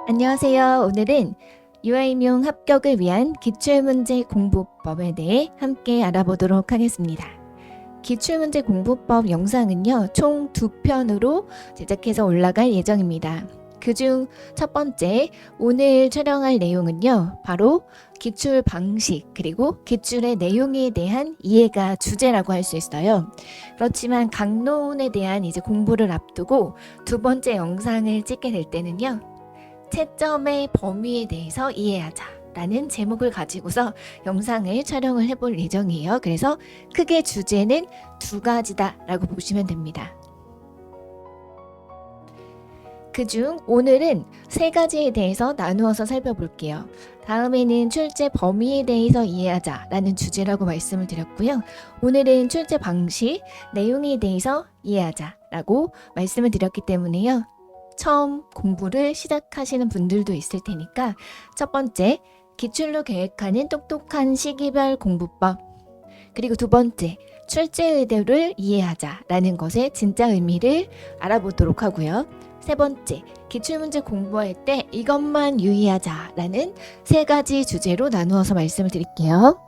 안녕하세요. 오늘은 유아임용 합격을 위한 기출문제 공부법에 대해 함께 알아보도록 하겠습니다. 기출문제 공부법 영상은요, 총 2편으로 제작해서 올라갈 예정입니다. 그중 첫 번째, 오늘 촬영할 내용은요, 바로 기출 방식 그리고 기출의 내용에 대한 이해가 주제라고 할 수 있어요. 그렇지만 강론에 대한 이제 공부를 앞두고 두 번째 영상을 찍게 될 때는요, 채점의 범위에 대해서 이해하자 라는 제목을 가지고서 영상을 촬영을 해볼 예정이에요. 그래서 크게 주제는 두 가지다 라고 보시면 됩니다. 그중 오늘은 세 가지에 대해서 나누어서 살펴볼게요. 다음에는 출제 범위에 대해서 이해하자 라는 주제라고 말씀을 드렸고요. 오늘은 출제 방식, 내용에 대해서 이해하자 라고 말씀을 드렸기 때문에요. 처음 공부를 시작하시는 분들도 있을 테니까 첫 번째, 기출로 계획하는 똑똑한 시기별 공부법, 그리고 두 번째, 출제 의도를 이해하자라는 것의 진짜 의미를 알아보도록 하고요. 세 번째, 기출문제 공부할 때 이것만 유의하자라는 세 가지 주제로 나누어서 말씀을 드릴게요.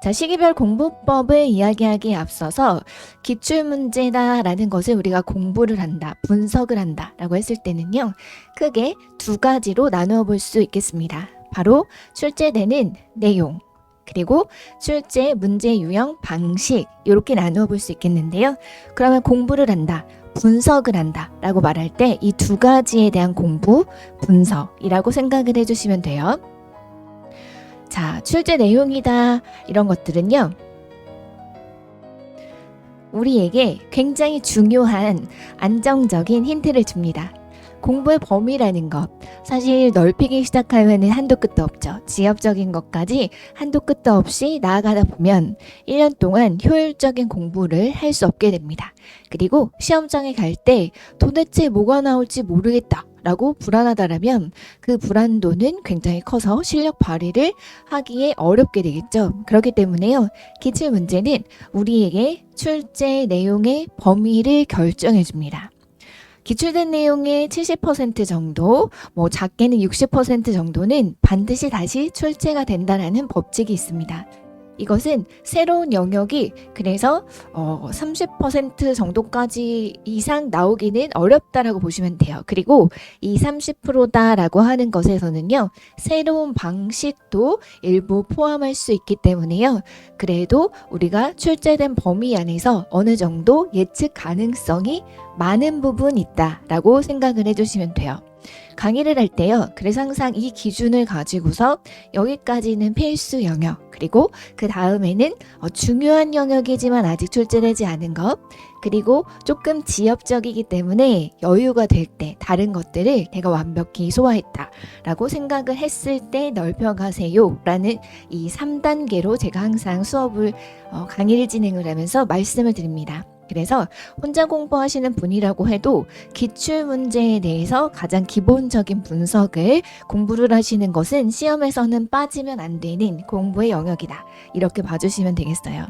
자, 시기별 공부법을 이야기하기에 앞서서 기출문제다라는 것을 우리가 공부를 한다, 분석을 한다 라고 했을 때는요, 크게 두 가지로 나누어 볼 수 있겠습니다. 바로 출제되는 내용, 그리고 출제 문제 유형 방식, 이렇게 나누어 볼 수 있겠는데요. 그러면 공부를 한다, 분석을 한다 라고 말할 때 이 두 가지에 대한 공부, 분석이라고 생각을 해주시면 돼요. 자, 출제 내용이다 이런 것들은요, 우리에게 굉장히 중요한 안정적인 힌트를 줍니다. 공부의 범위라는 것, 사실 넓히기 시작하면 한도 끝도 없죠. 지엽적인 것까지 한도 끝도 없이 나아가다 보면 1년 동안 효율적인 공부를 할 수 없게 됩니다. 그리고 시험장에 갈 때 도대체 뭐가 나올지 모르겠다 라고 불안하다라면 그 불안도는 굉장히 커서 실력 발휘를 하기에 어렵게 되겠죠. 그렇기 때문에요, 기출문제는 우리에게 출제 내용의 범위를 결정해 줍니다. 기출된 내용의 70% 정도, 작게는 60% 정도는 반드시 다시 출제가 된다는 법칙이 있습니다. 이것은 새로운 영역이 그래서 30% 정도까지 이상 나오기는 어렵다라고 보시면 돼요. 그리고 이 30%다라고 하는 것에서는요, 새로운 방식도 일부 포함할 수 있기 때문에요. 그래도 우리가 출제된 범위 안에서 어느 정도 예측 가능성이 많은 부분 있다라고 생각을 해주시면 돼요. 강의를 할 때요, 그래서 항상 이 기준을 가지고서 여기까지는 필수 영역, 그리고 그 다음에는 중요한 영역이지만 아직 출제되지 않은 것, 그리고 조금 지엽적이기 때문에 여유가 될 때 다른 것들을 내가 완벽히 소화했다 라고 생각을 했을 때 넓혀가세요 라는 이 3단계로 제가 항상 수업을 강의를 진행을 하면서 말씀을 드립니다. 그래서 혼자 공부하시는 분이라고 해도 기출문제에 대해서 가장 기본적인 분석을 공부를 하시는 것은 시험에서는 빠지면 안 되는 공부의 영역이다, 이렇게 봐주시면 되겠어요.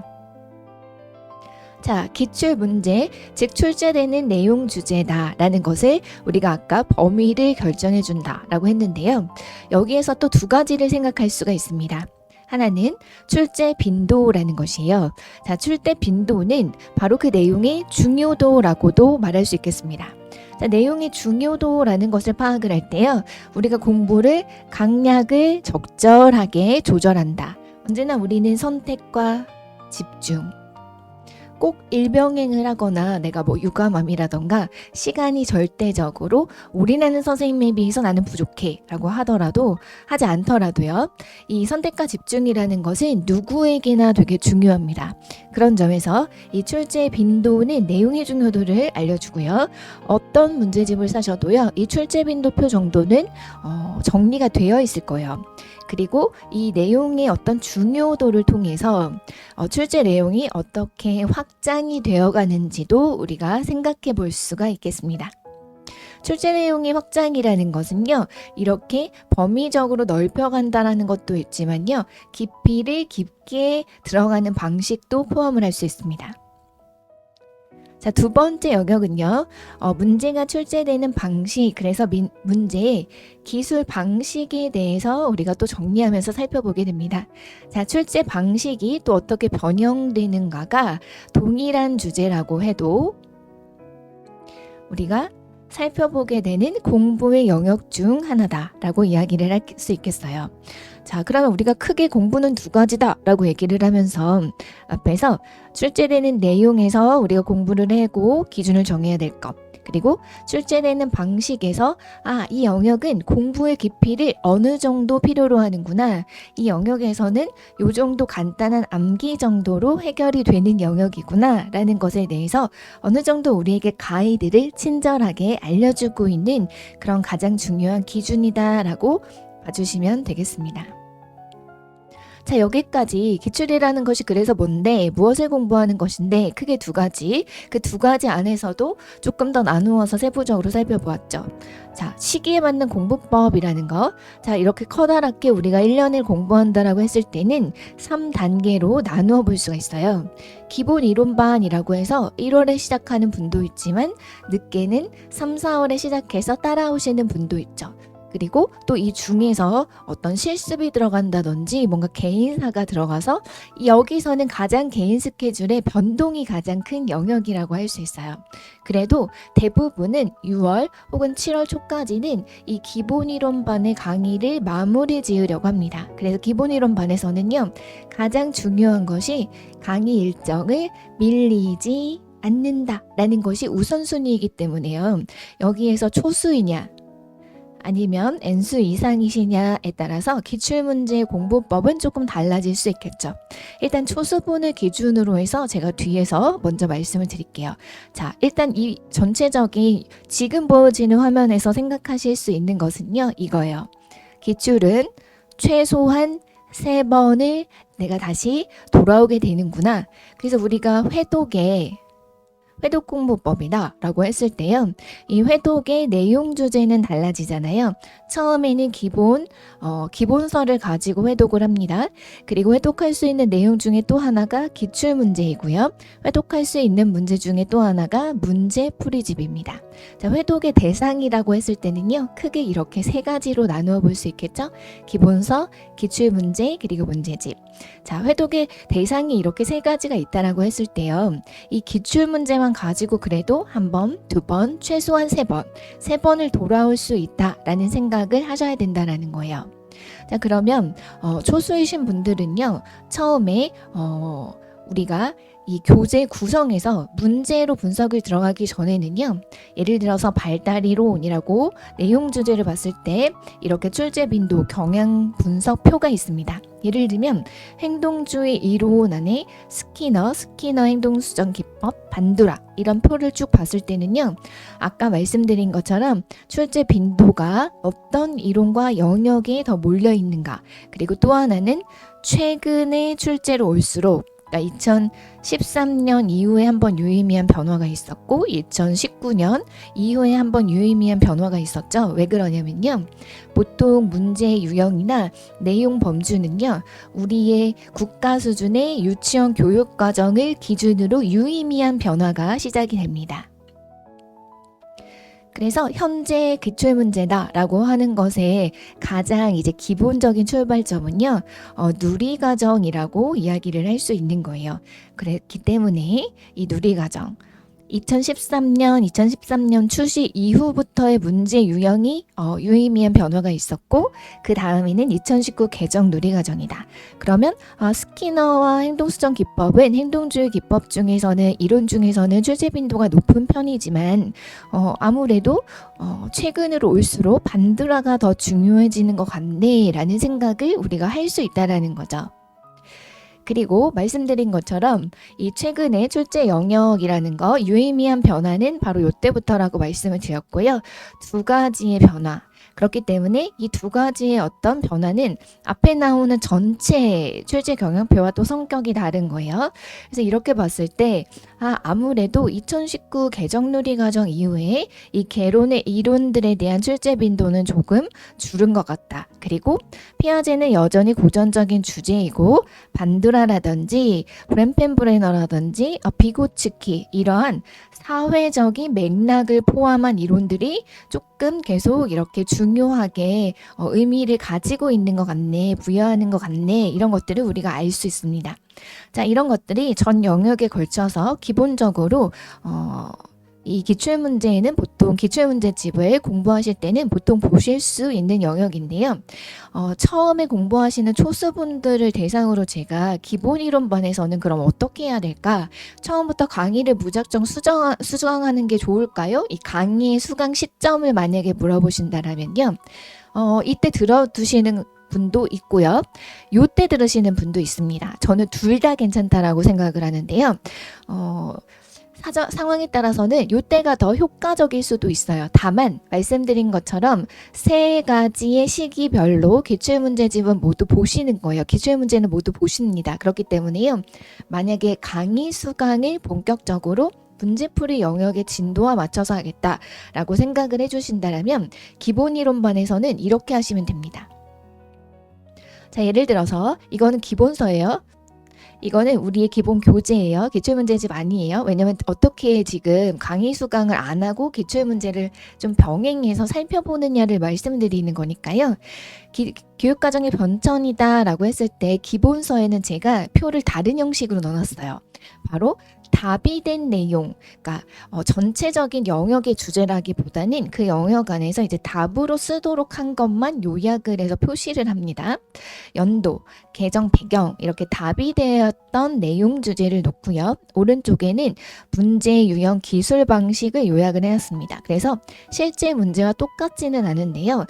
자, 기출문제, 즉 출제되는 내용 주제다 라는 것을 우리가 아까 범위를 결정해 준다 라고 했는데요. 여기에서 또 두 가지를 생각할 수가 있습니다. 하나는 출제 빈도라는 것이에요. 자, 출제 빈도는 바로 그 내용의 중요도라고도 말할 수 있겠습니다. 자, 내용의 중요도라는 것을 파악을 할 때요, 우리가 공부를 강약을 적절하게 조절한다. 언제나 우리는 선택과 집중, 꼭 일병행을 하거나 내가 유감함이라던가 시간이 절대적으로 올인하는 선생님에 비해서 나는 부족해 라고 하더라도, 하지 않더라도요, 이 선택과 집중이라는 것은 누구에게나 되게 중요합니다. 그런 점에서 이 출제 빈도는 내용의 중요도를 알려주고요, 어떤 문제집을 사셔도요, 이 출제 빈도표 정도는 정리가 되어 있을 거예요. 그리고 이 내용의 어떤 중요도를 통해서 출제 내용이 어떻게 확장이 되어 가는지도 우리가 생각해 볼 수가 있겠습니다. 출제 내용의 확장이라는 것은요, 이렇게 범위적으로 넓혀간다는 것도 있지만요, 깊이를 깊게 들어가는 방식도 포함을 할 수 있습니다. 자, 두 번째 영역은요. 문제가 출제되는 방식, 그래서 문제의 기술 방식에 대해서 우리가 또 정리하면서 살펴보게 됩니다. 자, 출제 방식이 또 어떻게 변형되는가가 동일한 주제라고 해도 우리가 살펴보게 되는 공부의 영역 중 하나다라고 이야기를 할 수 있겠어요. 자, 그러면 우리가 크게 공부는 두 가지다라고 얘기를 하면서 앞에서 출제되는 내용에서 우리가 공부를 하고 기준을 정해야 될 것, 그리고 출제되는 방식에서 이 영역은 공부의 깊이를 어느 정도 필요로 하는구나, 이 영역에서는 요 정도 간단한 암기 정도로 해결이 되는 영역이구나 라는 것에 대해서 어느 정도 우리에게 가이드를 친절하게 알려주고 있는 그런 가장 중요한 기준이다라고 봐주시면 되겠습니다. 자, 여기까지 기출이라는 것이 그래서 뭔데, 무엇을 공부하는 것인데, 크게 두 가지, 그 두 가지 안에서도 조금 더 나누어서 세부적으로 살펴보았죠. 자, 시기에 맞는 공부법이라는 거, 자, 이렇게 커다랗게 우리가 1년을 공부한다라고 했을 때는 3단계로 나누어 볼 수가 있어요. 기본 이론반이라고 해서 1월에 시작하는 분도 있지만 늦게는 3, 4월에 시작해서 따라오시는 분도 있죠. 그리고 또 이 중에서 어떤 실습이 들어간다든지 뭔가 개인사가 들어가서 여기서는 가장 개인 스케줄의 변동이 가장 큰 영역이라고 할 수 있어요. 그래도 대부분은 6월 혹은 7월 초까지는 이 기본이론반의 강의를 마무리 지으려고 합니다. 그래서 기본이론반에서는요, 가장 중요한 것이 강의 일정을 밀리지 않는다라는 것이 우선순위이기 때문에요. 여기에서 초수이냐 아니면 N수 이상이시냐에 따라서 기출문제 공부법은 조금 달라질 수 있겠죠. 일단 초수분을 기준으로 해서 제가 뒤에서 먼저 말씀을 드릴게요. 자, 일단 이 전체적인 지금 보여지는 화면에서 생각하실 수 있는 것은요, 이거예요. 기출은 최소한 3번을 내가 다시 돌아오게 되는구나. 그래서 우리가 회독 공부법이다 라고 했을 때요, 이 회독의 내용 주제는 달라지잖아요. 처음에는 기본서를 가지고 회독을 합니다. 그리고 회독할 수 있는 내용 중에 또 하나가 기출문제이고요. 회독할 수 있는 문제 중에 또 하나가 문제풀이집입니다. 자, 회독의 대상이라고 했을 때는요, 크게 이렇게 3가지로 나누어 볼 수 있겠죠. 기본서, 기출문제, 그리고 문제집. 자, 회독의 대상이 이렇게 3가지가 있다라고 했을 때요, 이 기출문제만 가지고 그래도 1번, 2번, 최소한 3번을 돌아올 수 있다라는 생각을 하셔야 된다라는 거예요. 자, 그러면 초수이신 분들은요, 처음에 우리가 이 교재 구성에서 문제로 분석을 들어가기 전에는요, 예를 들어서 발달이론이라고 내용 주제를 봤을 때 이렇게 출제 빈도 경향 분석표가 있습니다. 예를 들면 행동주의 이론 안에 스키너 행동수정 기법, 반두라 이런 표를 쭉 봤을 때는요, 아까 말씀드린 것처럼 출제 빈도가 어떤 이론과 영역에 더 몰려 있는가, 그리고 또 하나는 최근에 출제로 올수록, 그러니까 2013년 이후에 한번 유의미한 변화가 있었고 2019년 이후에 한번 유의미한 변화가 있었죠. 왜 그러냐면요, 보통 문제 유형이나 내용 범주는요, 우리의 국가 수준의 유치원 교육 과정을 기준으로 유의미한 변화가 시작이 됩니다. 그래서 현재 기출문제다라고 하는 것의 가장 이제 기본적인 출발점은요, 누리과정이라고 이야기를 할 수 있는 거예요. 그랬기 때문에 이 누리과정, 2013년 출시 이후부터의 문제 유형이 유의미한 변화가 있었고, 그 다음에는 2019 개정 누리과정이다. 그러면 스키너와 행동수정 기법은 행동주의 기법 중에서는 이론 중에서는 출제 빈도가 높은 편이지만 아무래도 최근으로 올수록 반드라가 더 중요해지는 것 같네 라는 생각을 우리가 할 수 있다라는 거죠. 그리고 말씀드린 것처럼 이 최근에 출제 영역이라는 거, 유의미한 변화는 바로 이때부터라고 말씀을 드렸고요. 2가지의 변화, 그렇기 때문에 이 두 가지의 어떤 변화는 앞에 나오는 전체 출제 경향표와 또 성격이 다른 거예요. 그래서 이렇게 봤을 때 아무래도 2019 개정 누리과정 이후에 이 개론의 이론들에 대한 출제 빈도는 조금 줄은 것 같다. 그리고 피아제는 여전히 고전적인 주제이고 반두라라든지 브렌펜브레너라든지 비고츠키 이러한 사회적인 맥락을 포함한 이론들이 조금 계속 이렇게 중요하게 의미를 가지고 있는 것 같네, 부여하는 것 같네, 이런 것들을 우리가 알 수 있습니다. 자, 이런 것들이 전 영역에 걸쳐서 기본적으로 이 기출문제에는 보통 기출문제집을 공부하실 때는 보통 보실 수 있는 영역인데요. 처음에 공부하시는 초수분들을 대상으로 제가 기본이론반에서는 그럼 어떻게 해야 될까? 처음부터 강의를 무작정 수강하는 게 좋을까요? 이 강의의 수강 시점을 만약에 물어보신다면요. 이때 들어두시는 분도 있고요. 요때 들으시는 분도 있습니다. 저는 둘 다 괜찮다라고 생각을 하는데요. 상황에 따라서는 요때가 더 효과적일 수도 있어요. 다만 말씀드린 것처럼 세 가지의 시기별로 기출문제집은 모두 보시는 거예요. 기출문제는 모두 보십니다. 그렇기 때문에요. 만약에 강의 수강을 본격적으로 문제풀이 영역의 진도와 맞춰서 하겠다라고 생각을 해주신다면 기본이론반에서는 이렇게 하시면 됩니다. 자, 예를 들어서 이거는 기본서예요. 이거는 우리의 기본 교재예요. 기출문제집 아니에요. 왜냐면 어떻게 지금 강의 수강을 안 하고 기출문제를 좀 병행해서 살펴보느냐를 말씀드리는 거니까요. 교육과정의 변천이다라고 했을 때 기본서에는 제가 표를 다른 형식으로 넣어놨어요. 바로 답이 된 내용, 그러니까 전체적인 영역의 주제라기보다는 그 영역 안에서 이제 답으로 쓰도록 한 것만 요약을 해서 표시를 합니다. 연도, 개정 배경 이렇게 답이 되었던 내용 주제를 놓고요. 오른쪽에는 문제 유형 기술 방식을 요약을 해놨습니다. 그래서 실제 문제와 똑같지는 않은데요.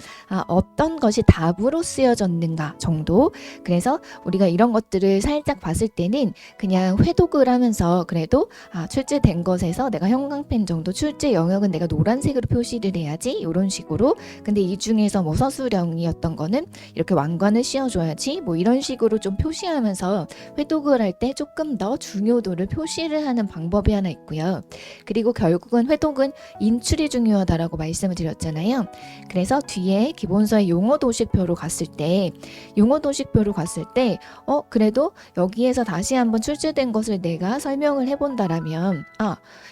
어떤 것이 답으로 쓰여졌는가 정도. 그래서 우리가 이런 것들을 살짝 봤을 때는 그냥 회독을 하면서 그래도 출제된 것에서 내가 형광펜 정도 출제 영역은 내가 노란색으로 표시를 해야지 이런 식으로. 근데 이 중에서 뭐 서술형이었던 거는 이렇게 왕관을 씌워줘야지 뭐 이런 식으로 좀 표시하면서 회독을 할 때 조금 더 중요도를 표시를 하는 방법이 하나 있고요. 그리고 결국은 회독은 인출이 중요하다라고 말씀을 드렸잖아요. 그래서 뒤에 기본서의 용어 도식표로 갔을 때 그래도 여기에서 다시 한번 출제된 것을 내가 설명을 해본다라면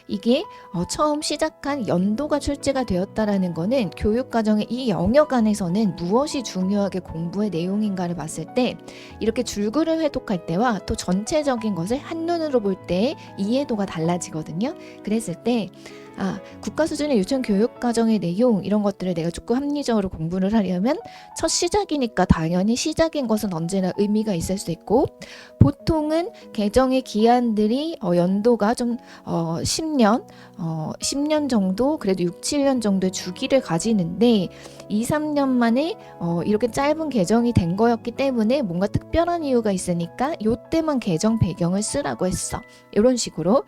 이게 처음 시작한 연도가 출제가 되었다라는 거는 교육과정의 이 영역 안에서는 무엇이 중요하게 공부의 내용인가를 봤을 때 이렇게 줄글을 회독할 때와 또 전체적인 것을 한눈으로 볼 때 이해도가 달라지거든요. 그랬을 때 국가 수준의 유치원 교육과정의 내용 이런 것들을 내가 조금 합리적으로 공부를 하려면 첫 시작이니까 당연히 시작인 것은 언제나 의미가 있을 수 있고 보통은 개정의 기한들이 연도가 좀 10년 정도 그래도 6, 7년 정도의 주기를 가지는데 2, 3년 만에 이렇게 짧은 개정이 된 거였기 때문에 뭔가 특별한 이유가 있으니까 요때만 개정 배경을 쓰라고 했어. 이런 식으로.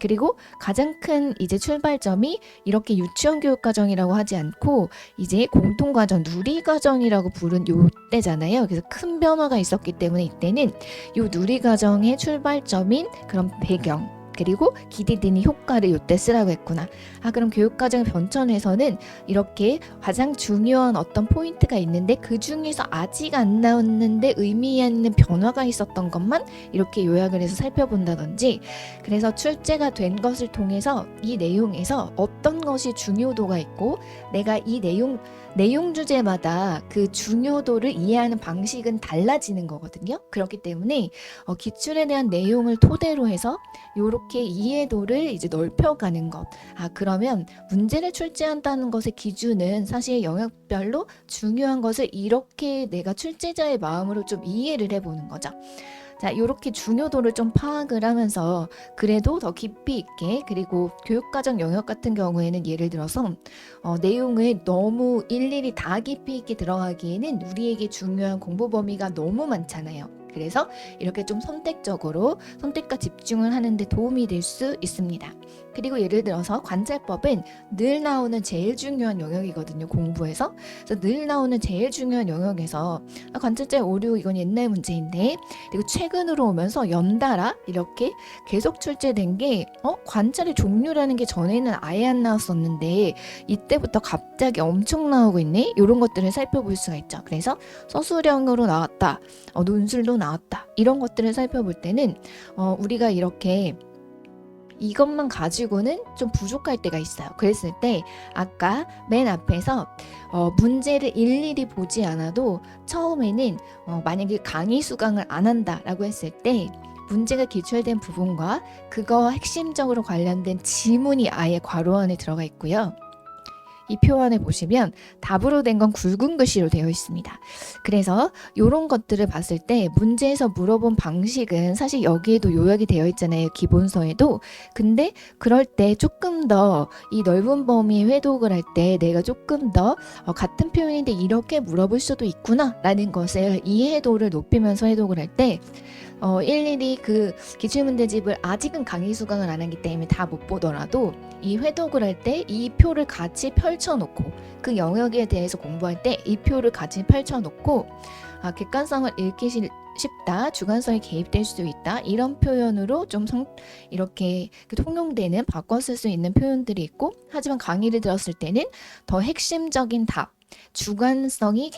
그리고 가장 큰 이제 출발점이 이렇게 유치원 교육과정이라고 하지 않고 이제 공통과정, 누리과정이라고 부른 요때잖아요. 그래서 큰 변화가 있었기 때문에 이때는 요 누리과정의 출발점인 그런 배경 그리고 기대되는 효과를 요때 쓰라고 했구나. 그럼 교육과정 변천에서는 이렇게 가장 중요한 어떤 포인트가 있는데 그 중에서 아직 안 나왔는데 의미 있는 변화가 있었던 것만 이렇게 요약을 해서 살펴본다든지 그래서 출제가 된 것을 통해서 이 내용에서 어떤 것이 중요도가 있고 내가 이 내용 주제마다 그 중요도를 이해하는 방식은 달라지는 거거든요. 그렇기 때문에 기출에 대한 내용을 토대로 해서 이렇게 이해도를 이제 넓혀가는 것. 그러면 문제를 출제한다는 것의 기준은 사실 영역별로 중요한 것을 이렇게 내가 출제자의 마음으로 좀 이해를 해보는 거죠. 자, 이렇게 중요도를 좀 파악을 하면서 그래도 더 깊이 있게 그리고 교육과정 영역 같은 경우에는 예를 들어서 내용을 너무 일일이 다 깊이 있게 들어가기에는 우리에게 중요한 공부 범위가 너무 많잖아요. 그래서 이렇게 좀 선택과 집중을 하는데 도움이 될 수 있습니다. 그리고 예를 들어서 관찰법은 늘 나오는 제일 중요한 영역이거든요, 공부에서. 그래서 늘 나오는 제일 중요한 영역에서 관찰자의 오류, 이건 옛날 문제인데, 그리고 최근으로 오면서 연달아 이렇게 계속 출제된 게 관찰의 종류라는 게 전에는 아예 안 나왔었는데 이때부터 갑자기 엄청 나오고 있네, 이런 것들을 살펴볼 수가 있죠. 그래서 서술형으로 나왔다, 논술로 나왔다, 이런 것들을 살펴볼 때는 우리가 이렇게 이것만 가지고는 좀 부족할 때가 있어요. 그랬을 때 아까 맨 앞에서 문제를 일일이 보지 않아도 처음에는 만약에 강의 수강을 안 한다라고 했을 때 문제가 기출된 부분과 그거와 핵심적으로 관련된 지문이 아예 괄호 안에 들어가 있고요. 이 표안에 보시면 답으로 된 건 굵은 글씨로 되어 있습니다. 그래서 이런 것들을 봤을 때 문제에서 물어본 방식은 사실 여기에도 요약이 되어 있잖아요, 기본서에도. 근데 그럴 때 조금 더 이 넓은 범위의 회독을 할 때 내가 조금 더 같은 표현인데 이렇게 물어볼 수도 있구나 라는 것을 이해도를 높이면서 회독을 할 때 일일이 그 기출문제집을 아직은 강의 수강을 안 하기 때문에 다 못 보더라도 이 회독을 할 때 이 표를 같이 펼쳐놓고 그 영역에 대해서 공부할 때 이 표를 같이 펼쳐놓고 객관성을 읽기 쉽다, 주관성이 개입될 수 있다, 이런 표현으로 좀 이렇게 통용되는 바꿔 쓸 수 있는 표현들이 있고, 하지만 강의를 들었을 때는 더 핵심적인 답, 주관성이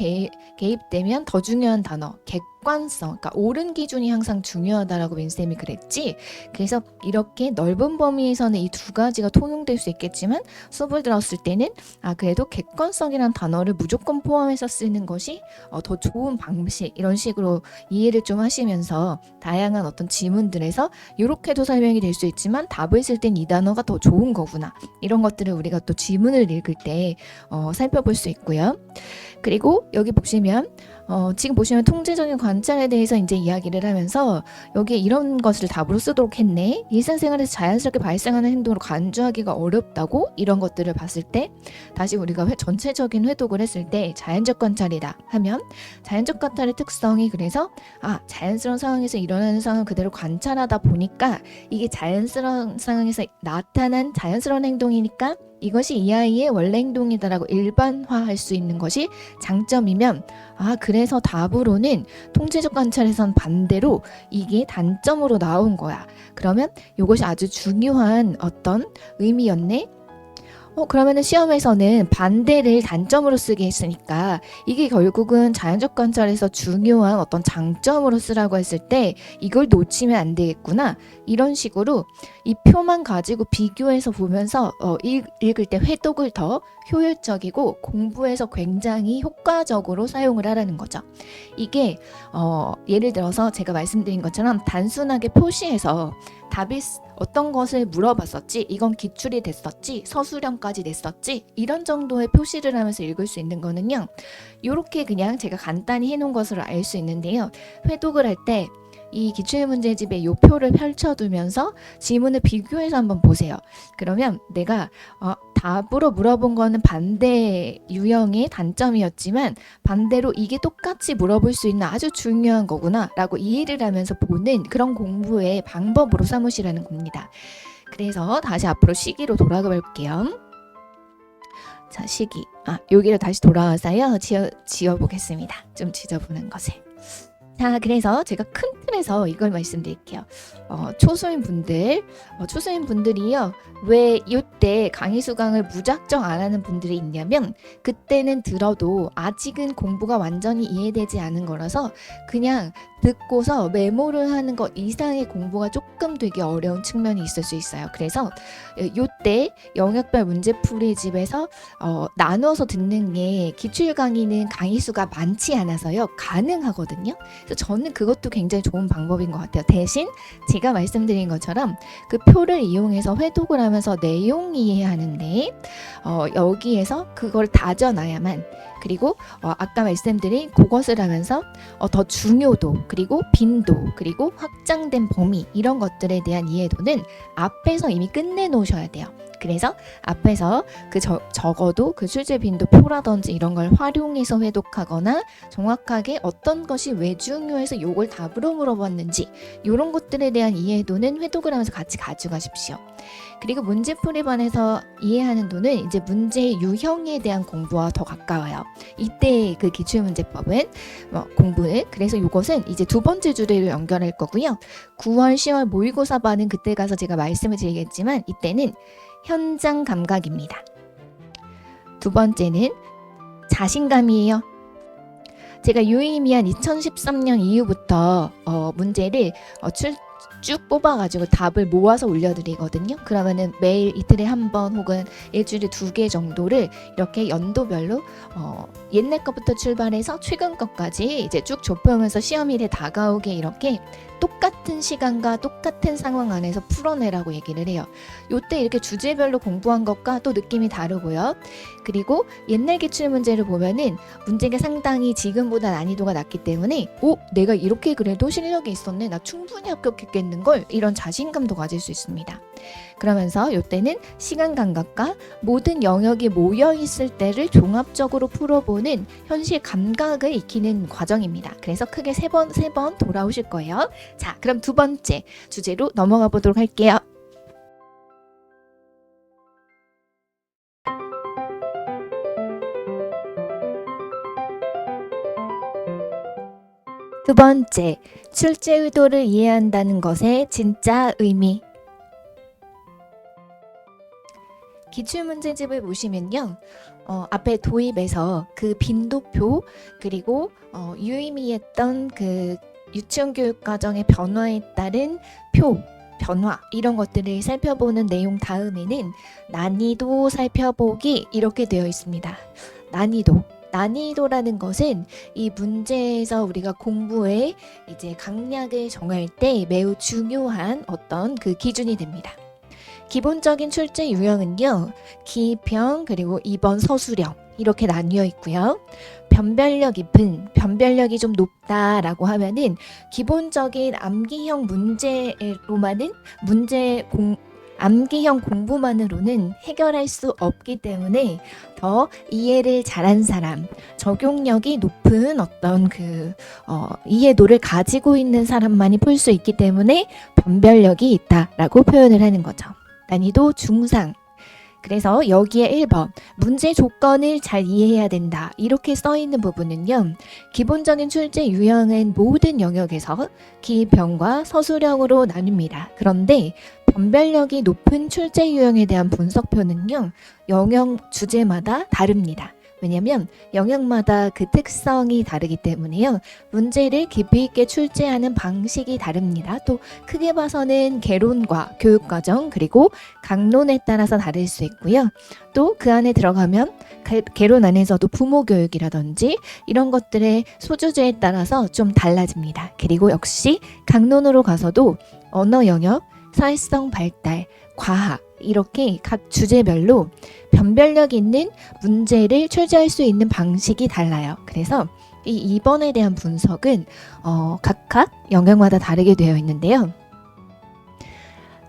개입되면 더 중요한 단어, 객관성, 그러니까 옳은 기준이 항상 중요하다라고 민쌤이 그랬지. 그래서 이렇게 넓은 범위에서는 이 두 가지가 통용될 수 있겠지만 수업을 들었을 때는 그래도 객관성이란 단어를 무조건 포함해서 쓰는 것이 더 좋은 방식, 이런 식으로 이해를 좀 하시면서 다양한 어떤 지문들에서 이렇게도 설명이 될 수 있지만 답을 쓸 땐 이 단어가 더 좋은 거구나, 이런 것들을 우리가 또 지문을 읽을 때 살펴볼 수 있고요. 그리고 여기 보시면 지금 보시면 통제적인 관찰에 대해서 이제 이야기를 하면서 여기에 이런 것을 답으로 쓰도록 했네. 일상생활에서 자연스럽게 발생하는 행동을 간주하기가 어렵다고, 이런 것들을 봤을 때 다시 우리가 전체적인 회독을 했을 때 자연적 관찰이다 하면 자연적 관찰의 특성이, 그래서 자연스러운 상황에서 일어나는 상황을 그대로 관찰하다 보니까 이게 자연스러운 상황에서 나타난 자연스러운 행동이니까 이것이 이 아이의 원래 행동이다라고 일반화할 수 있는 것이 장점이면, 그래서 답으로는 통제적 관찰에선 반대로 이게 단점으로 나온 거야. 그러면 이것이 아주 중요한 어떤 의미였네. 그러면은 시험에서는 반대를 단점으로 쓰게 했으니까 이게 결국은 자연적 관찰에서 중요한 어떤 장점으로 쓰라고 했을 때 이걸 놓치면 안 되겠구나, 이런 식으로 이 표만 가지고 비교해서 보면서 읽을 때 회독을 더 효율적이고 공부에서 굉장히 효과적으로 사용을 하라는 거죠. 이게 예를 들어서 제가 말씀드린 것처럼 단순하게 표시해서 답이 어떤 것을 물어봤었지, 이건 기출이 됐었지, 서술형까지 냈었지, 이런 정도의 표시를 하면서 읽을 수 있는 거는요, 이렇게 그냥 제가 간단히 해놓은 것으로 알 수 있는데요, 회독을 할 때 이 기출문제집에 이 표를 펼쳐두면서 지문을 비교해서 한번 보세요. 그러면 내가 답으로 물어본 거는 반대 유형의 단점이었지만 반대로 이게 똑같이 물어볼 수 있는 아주 중요한 거구나 라고 이해를 하면서 보는 그런 공부의 방법으로 삼으시라는 겁니다. 그래서 다시 앞으로 시기로 돌아가 볼게요. 자, 시기. 여기로 다시 돌아와서요, 지어보겠습니다. 좀 지져보는 것을. 자, 그래서 제가 큰 틀에서 이걸 말씀드릴게요. 초소인분들이요, 왜 이때 강의 수강을 무작정 안 하는 분들이 있냐면, 그때는 들어도 아직은 공부가 완전히 이해되지 않은 거라서 그냥 듣고서 메모를 하는 것 이상의 공부가 조금 되게 어려운 측면이 있을 수 있어요. 그래서 이때 영역별 문제풀이 집에서 나누어서 듣는 게 기출 강의는 강의 수가 많지 않아서요, 가능하거든요. 그래서 저는 그것도 굉장히 좋은 방법인 것 같아요. 대신 제가 말씀드린 것처럼 그 표를 이용해서 회독을 하면서 내용 이해하는데 여기에서 그걸 다져놔야만, 그리고 아까 말씀드린 그것을 하면서 더 중요도, 그리고 빈도, 그리고 확장된 범위, 이런 것들에 대한 이해도는 앞에서 이미 끝내 놓으셔야 돼요. 그래서 앞에서 적어도 그 출제 빈도표라든지 이런 걸 활용해서 회독하거나, 정확하게 어떤 것이 왜 중요해서 요걸 답으로 물어봤는지, 이런 것들에 대한 이해도는 회독을 하면서 같이 가져가십시오. 그리고 문제풀이반에서 이해하는 도는 이제 문제의 유형에 대한 공부와 더 가까워요. 이때 그 기출문제법은 공부는, 그래서 이것은 이제 두 번째 주제로 연결할 거고요. 9월, 10월 모의고사반은 그때 가서 제가 말씀을 드리겠지만, 이때는 현장 감각입니다. 두 번째는 자신감이에요. 제가 유의미한 2013년 이후부터 문제를 쭉 뽑아가지고 답을 모아서 올려드리거든요. 그러면은 매일 이틀에 한 번 혹은 일주일에 2개 정도를 이렇게 연도별로 옛날 것부터 출발해서 최근 것까지 이제 쭉 좁혀오면서 시험일에 다가오게 이렇게 똑같은 시간과 똑같은 상황 안에서 풀어내라고 얘기를 해요. 요때 이렇게 주제별로 공부한 것과 또 느낌이 다르고요. 그리고 옛날 기출문제를 보면은 문제가 상당히 지금보다 난이도가 낮기 때문에 내가 이렇게 그래도 실력이 있었네, 나 충분히 합격했겠는걸, 이런 자신감도 가질 수 있습니다. 그러면서 요때는 시간 감각과 모든 영역이 모여있을 때를 종합적으로 풀어보는 현실 감각을 익히는 과정입니다. 그래서 크게 세 번 돌아오실 거예요. 자, 그럼 두 번째 주제로 넘어가 보도록 할게요. 두 번째, 출제 의도를 이해한다는 것의 진짜 의미. 기출문제집을 보시면요, 앞에 도입에서 그 빈도표, 그리고 유의미했던 그 유치원 교육과정의 변화에 따른 변화, 이런 것들을 살펴보는 내용 다음에는 난이도 살펴보기, 이렇게 되어 있습니다. 난이도라는 것은 이 문제에서 우리가 공부에 이제 강약을 정할 때 매우 중요한 어떤 그 기준이 됩니다. 기본적인 출제 유형은요, 기평, 그리고 2번 서술형, 이렇게 나뉘어 있고요. 변별력 깊은, 변별력이 좀 높다라고 하면은 기본적인 암기형 문제로만은 암기형 공부만으로는 해결할 수 없기 때문에 더 이해를 잘한 사람, 적용력이 높은 어떤 이해도를 가지고 있는 사람만이 풀 수 있기 때문에 변별력이 있다라고 표현을 하는 거죠. 난이도 중상. 그래서 여기에 1번 문제 조건을 잘 이해해야 된다, 이렇게 써 있는 부분은요, 기본적인 출제 유형은 모든 영역에서 기평과 서술형으로 나뉩니다. 그런데 변별력이 높은 출제 유형에 대한 분석표는요, 영역 주제마다 다릅니다. 왜냐하면 영역마다 그 특성이 다르기 때문에요. 문제를 깊이 있게 출제하는 방식이 다릅니다. 또 크게 봐서는 개론과 교육과정, 그리고 강론에 따라서 다를 수 있고요. 또 그 안에 들어가면 개론 안에서도 부모 교육이라든지 이런 것들의 소주제에 따라서 좀 달라집니다. 그리고 역시 강론으로 가서도 언어 영역, 사회성 발달, 과학, 이렇게 각 주제별로 변별력 있는 문제를 출제할 수 있는 방식이 달라요. 그래서 이 2번에 대한 분석은 각각 영역마다 다르게 되어 있는데요.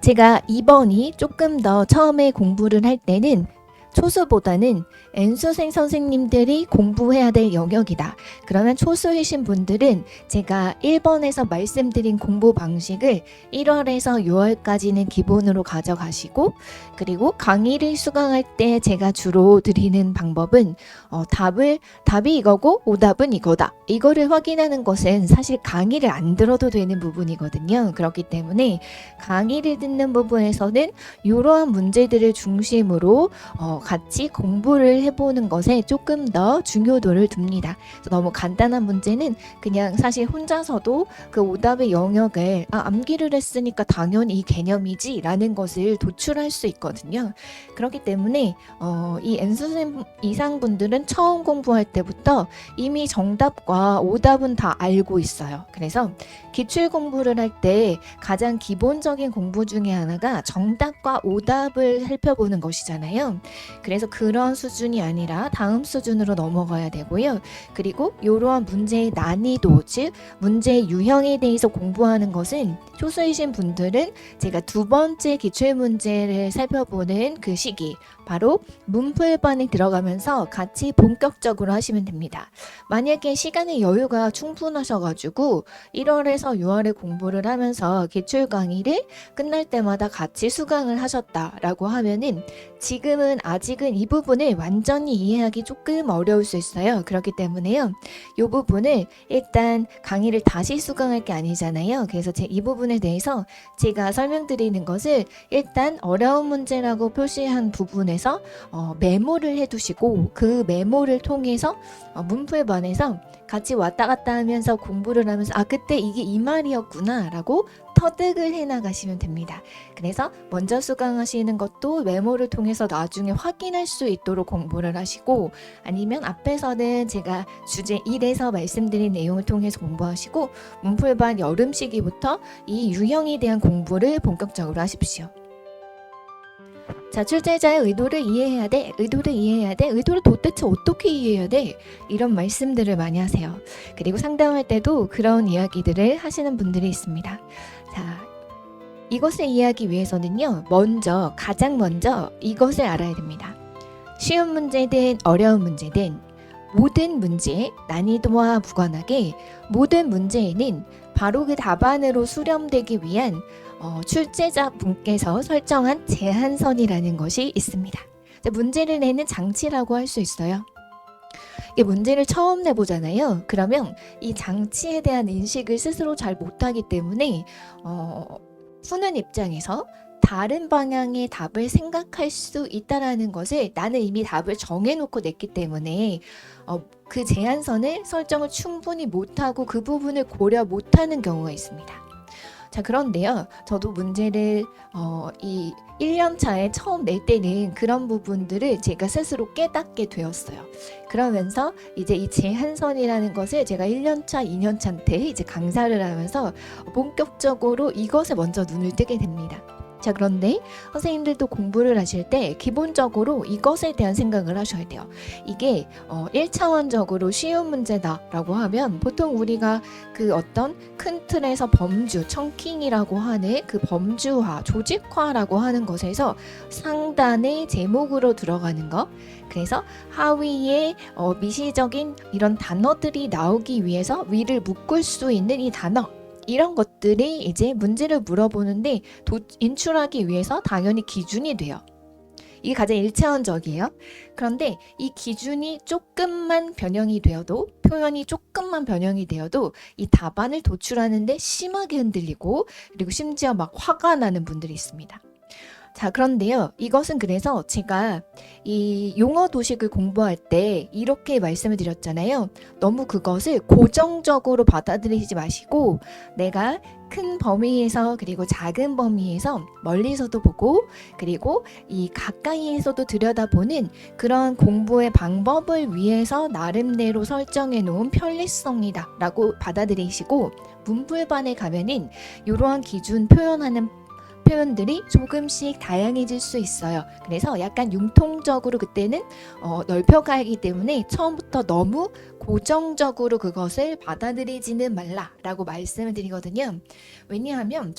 제가 2번이 조금 더 처음에 공부를 할 때는 초수보다는 N수생 선생님들이 공부해야 될 영역이다. 그러면 초수이신 분들은 제가 1번에서 말씀드린 공부 방식을 1월에서 6월까지는 기본으로 가져가시고, 그리고 강의를 수강할 때 제가 주로 드리는 방법은 답이 이거고 오답은 이거다, 이거를 확인하는 것은 사실 강의를 안 들어도 되는 부분이거든요. 그렇기 때문에 강의를 듣는 부분에서는 이러한 문제들을 중심으로 같이 공부를 해보는 것에 조금 더 중요도를 둡니다. 너무 간단한 문제는 그냥 사실 혼자서도 그 오답의 영역을 암기를 했으니까 당연히 이 개념이지 라는 것을 도출할 수 있거든요. 그렇기 때문에 이 N수생 이상 분들은 처음 공부할 때부터 이미 정답과 오답은 다 알고 있어요. 그래서 기출 공부를 할 때 가장 기본적인 공부 중에 하나가 정답과 오답을 살펴보는 것이잖아요. 그래서 그런 수준이 수준이 아니라 다음 수준으로 넘어가야 되고요. 그리고 이러한 문제의 난이도, 즉 문제의 유형에 대해서 공부하는 것은 초수이신 분들은 제가 두 번째 기출문제를 살펴보는 그 시기, 바로 문풀반에 들어가면서 같이 본격적으로 하시면 됩니다. 만약에 시간의 여유가 충분하셔가지고 1월에서 6월에 공부를 하면서 기출 강의를 끝날 때마다 같이 수강을 하셨다라고 하면은 지금은 아직은 이 부분을 완전히 이해하기 조금 어려울 수 있어요. 그렇기 때문에요. 이 부분을 일단 강의를 다시 수강할 게 아니잖아요. 그래서 이 부분에 대해서 제가 설명드리는 것을 일단 어려운 문제라고 표시한 부분에서 메모를 해두시고 그 메모를 통해서 문풀반에서 같이 왔다 갔다 하면서 공부를 하면서 그때 이게 이 말이었구나 라고 터득을 해나가시면 됩니다. 그래서 먼저 수강하시는 것도 메모를 통해서 나중에 확인할 수 있도록 공부를 하시고, 아니면 앞에서는 제가 주제 1에서 말씀드린 내용을 통해서 공부하시고 문풀반 여름 시기부터 이 유형에 대한 공부를 본격적으로 하십시오. 자, 출제자의 의도를 이해해야 돼. 의도를 도대체 어떻게 이해해야 돼? 이런 말씀들을 많이 하세요. 그리고 상담할 때도 그런 이야기들을 하시는 분들이 있습니다. 자, 이것을 이해하기 위해서는요, 가장 먼저 이것을 알아야 됩니다. 쉬운 문제든 어려운 문제든 모든 문제의 난이도와 무관하게 모든 문제에는 바로 그 답안으로 수렴되기 위한 출제자 분께서 설정한 제한선이라는 것이 있습니다. 문제를 내는 장치라고 할 수 있어요. 이 문제를 처음 내보잖아요. 그러면 이 장치에 대한 인식을 스스로 잘 못하기 때문에 푸는 입장에서 다른 방향의 답을 생각할 수 있다라는 것을 나는 이미 답을 정해놓고 냈기 때문에 그 제한선을 설정을 충분히 못하고 그 부분을 고려 못하는 경우가 있습니다. 자, 그런데요, 저도 문제를 이 1년 차에 처음 낼 때는 그런 부분들을 제가 스스로 깨닫게 되었어요. 그러면서 이제 이 제한선이라는 것을 제가 1년 차, 2년 차 때 이제 강사를 하면서 본격적으로 이것에 먼저 눈을 뜨게 됩니다. 자, 그런데 선생님들도 공부를 하실 때 기본적으로 이것에 대한 생각을 하셔야 돼요. 이게 1차원적으로 쉬운 문제다라고 하면 보통 우리가 그 어떤 큰 틀에서 범주, 청킹이라고 하는 그 범주화, 조직화라고 하는 것에서 상단의 제목으로 들어가는 것, 그래서 하위에 미시적인 이런 단어들이 나오기 위해서 위를 묶을 수 있는 이 단어, 이런 것들이 이제 문제를 물어보는데 인출하기 위해서 당연히 기준이 돼요. 이게 가장 1차원적이에요. 그런데 이 기준이 조금만 변형이 되어도, 표현이 조금만 변형이 되어도 이 답안을 도출하는데 심하게 흔들리고, 그리고 심지어 막 화가 나는 분들이 있습니다. 자, 그런데요, 이것은 그래서 제가 이 용어 도식을 공부할 때 이렇게 말씀을 드렸잖아요. 너무 그것을 고정적으로 받아들이지 마시고 내가 큰 범위에서 그리고 작은 범위에서 멀리서도 보고 그리고 이 가까이에서도 들여다보는 그런 공부의 방법을 위해서 나름대로 설정해 놓은 편리성이다 라고 받아들이시고, 문풀반에 가면은 이러한 기준 표현하는 표현들이 조금씩 다양해질 수 있어요. 그래서 약간 융통적으로 그때는 넓혀가기 때문에 처음부터 너무 고정적으로 그것을 받아들이지는 말라라고 말씀을 드리거든요. 왜냐하면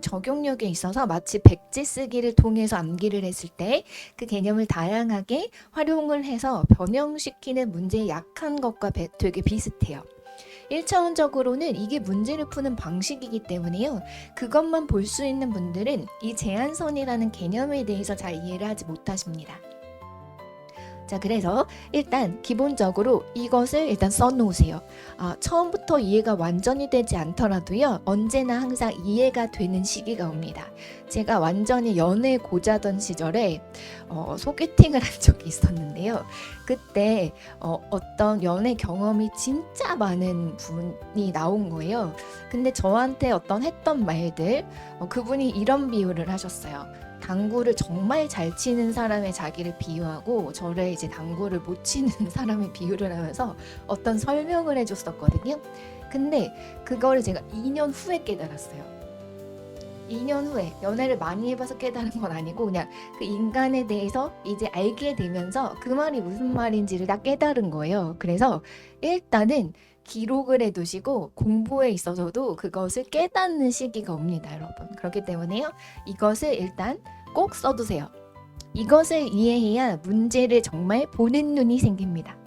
적용력에 있어서 마치 백지 쓰기를 통해서 암기를 했을 때 그 개념을 다양하게 활용을 해서 변형시키는 문제의 약한 것과 되게 비슷해요. 1차원적으로는 이게 문제를 푸는 방식이기 때문에요. 그것만 볼 수 있는 분들은 이 제한선이라는 개념에 대해서 잘 이해를 하지 못하십니다. 자, 그래서 일단 기본적으로 이것을 일단 써놓으세요. 처음부터 이해가 완전히 되지 않더라도요, 언제나 항상 이해가 되는 시기가 옵니다. 제가 완전히 연애 고자던 시절에 소개팅을 한 적이 있었는데요. 그때 어떤 연애 경험이 진짜 많은 분이 나온 거예요. 근데 저한테 했던 말들, 그분이 이런 비유를 하셨어요. 당구를 정말 잘 치는 사람의 자기를 비유하고 저를 이제 당구를 못 치는 사람의 비유를 하면서 어떤 설명을 해줬었거든요. 근데 그거를 제가 2년 후에 깨달았어요. 2년 후에 연애를 많이 해봐서 깨달은 건 아니고 그냥 그 인간에 대해서 이제 알게 되면서 그 말이 무슨 말인지를 다 깨달은 거예요. 그래서 일단은 기록을 해두시고 공부에 있어서도 그것을 깨닫는 시기가 옵니다, 여러분. 그렇기 때문에요. 이것을 일단 꼭 써두세요. 이것을 이해해야 문제를 정말 보는 눈이 생깁니다.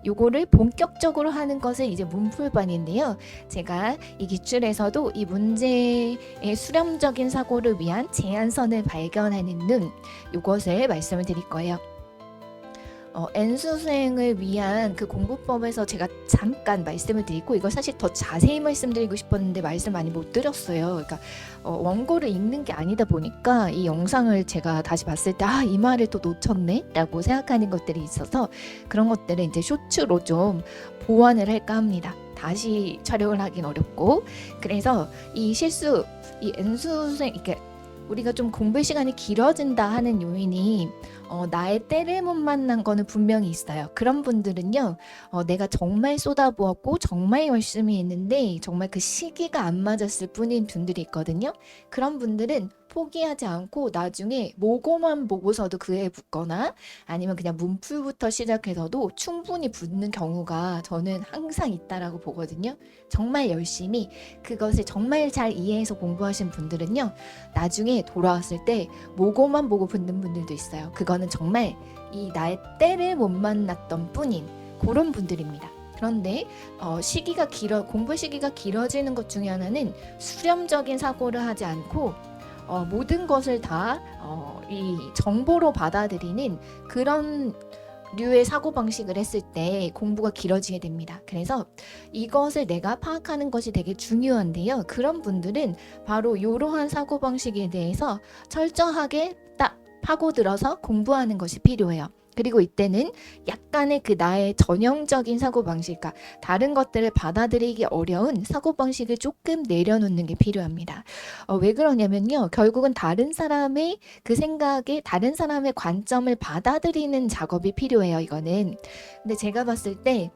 요거를 본격적으로 하는 것을 이제 문풀반인데요. 제가 이 기출에서도 이 문제의 수렴적인 사고를 위한 제한선을 발견하는 눈, 요것을 말씀을 드릴 거예요. N수생을 위한 그 공부법에서 제가 잠깐 말씀을 드리고, 이걸 사실 더 자세히 말씀드리고 싶었는데 말씀 많이 못 드렸어요. 그러니까 원고를 읽는 게 아니다 보니까 이 영상을 제가 다시 봤을 때 이 말을 또 놓쳤네 라고 생각하는 것들이 있어서 그런 것들을 이제 쇼츠로 좀 보완을 할까 합니다. 다시 촬영을 하긴 어렵고. 그래서 이 실수, 이 N수생, 이렇게 우리가 좀 공부 시간이 길어진다 하는 요인이 나의 때를 못 만난 거는 분명히 있어요. 그런 분들은요, 내가 정말 쏟아부었고 정말 열심히 했는데 정말 그 시기가 안 맞았을 뿐인 분들이 있거든요. 그런 분들은 포기하지 않고 나중에 모고만 보고서도 그에 붙거나 아니면 그냥 문풀부터 시작해서도 충분히 붙는 경우가 저는 항상 있다라고 보거든요. 정말 열심히 그것을 정말 잘 이해해서 공부하신 분들은요, 나중에 돌아왔을 때 모고만 보고 붙는 분들도 있어요. 그거는 정말 이 나의 때를 못 만났던 뿐인 그런 분들입니다. 그런데 공부 시기가 길어지는 것 중에 하나는 수렴적인 사고를 하지 않고 모든 것을 다 이 정보로 받아들이는 그런 류의 사고방식을 했을 때 공부가 길어지게 됩니다. 그래서 이것을 내가 파악하는 것이 되게 중요한데요. 그런 분들은 바로 이러한 사고방식에 대해서 철저하게 딱 파고들어서 공부하는 것이 필요해요. 그리고 이때는 약간의 그 나의 전형적인 사고방식, 그러니까 다른 것들을 받아들이기 어려운 사고방식을 조금 내려놓는 게 필요합니다. 왜 그러냐면요. 결국은 다른 사람의 그 생각에 다른 사람의 관점을 받아들이는 작업이 필요해요. 이거는. 근데 제가 봤을 때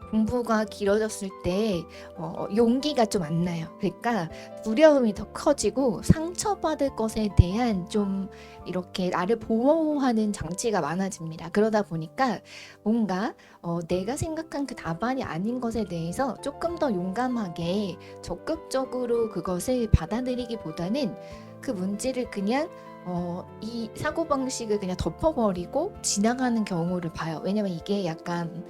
공부가 길어졌을 때 용기가 좀 안 나요. 그러니까 두려움이 더 커지고 상처받을 것에 대한 좀 이렇게 나를 보호하는 장치가 많아집니다. 그러다 보니까 뭔가 내가 생각한 그 답안이 아닌 것에 대해서 조금 더 용감하게 적극적으로 그것을 받아들이기보다는 그 문제를 그냥 이 사고방식을 그냥 덮어버리고 지나가는 경우를 봐요. 왜냐면 이게 약간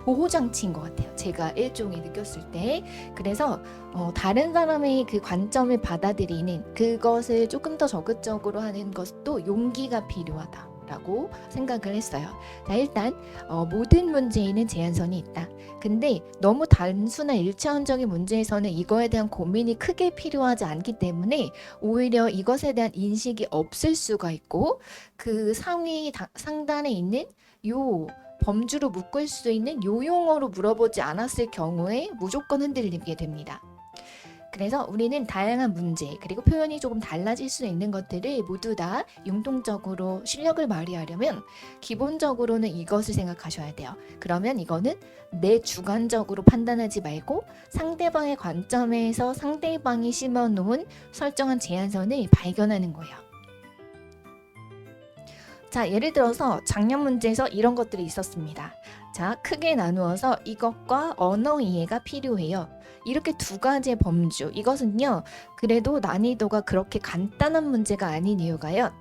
보호장치인 것 같아요. 제가 일종의 느꼈을 때. 그래서 다른 사람의 그 관점을 받아들이는 그것을 조금 더 적극적으로 하는 것도 용기가 필요하다라고 생각을 했어요. 자, 일단 모든 문제에는 제한선이 있다. 근데 너무 단순한 일차원적인 문제에서는 이거에 대한 고민이 크게 필요하지 않기 때문에 오히려 이것에 대한 인식이 없을 수가 있고, 그 상단에 있는 요 범주로 묶을 수 있는 요 용어로 물어보지 않았을 경우에 무조건 흔들리게 됩니다. 그래서 우리는 다양한 문제 그리고 표현이 조금 달라질 수 있는 것들을 모두 다 융통적으로 실력을 발휘하려면 기본적으로는 이것을 생각하셔야 돼요. 그러면 이거는 내 주관적으로 판단하지 말고 상대방의 관점에서 상대방이 심어놓은 설정한 제한선을 발견하는 거예요. 자, 예를 들어서 작년 문제에서 이런 것들이 있었습니다. 자, 크게 나누어서 이것과 언어 이해가 필요해요. 이렇게 두 가지의 범주. 이것은요, 그래도 난이도가 그렇게 간단한 문제가 아닌 이유가요.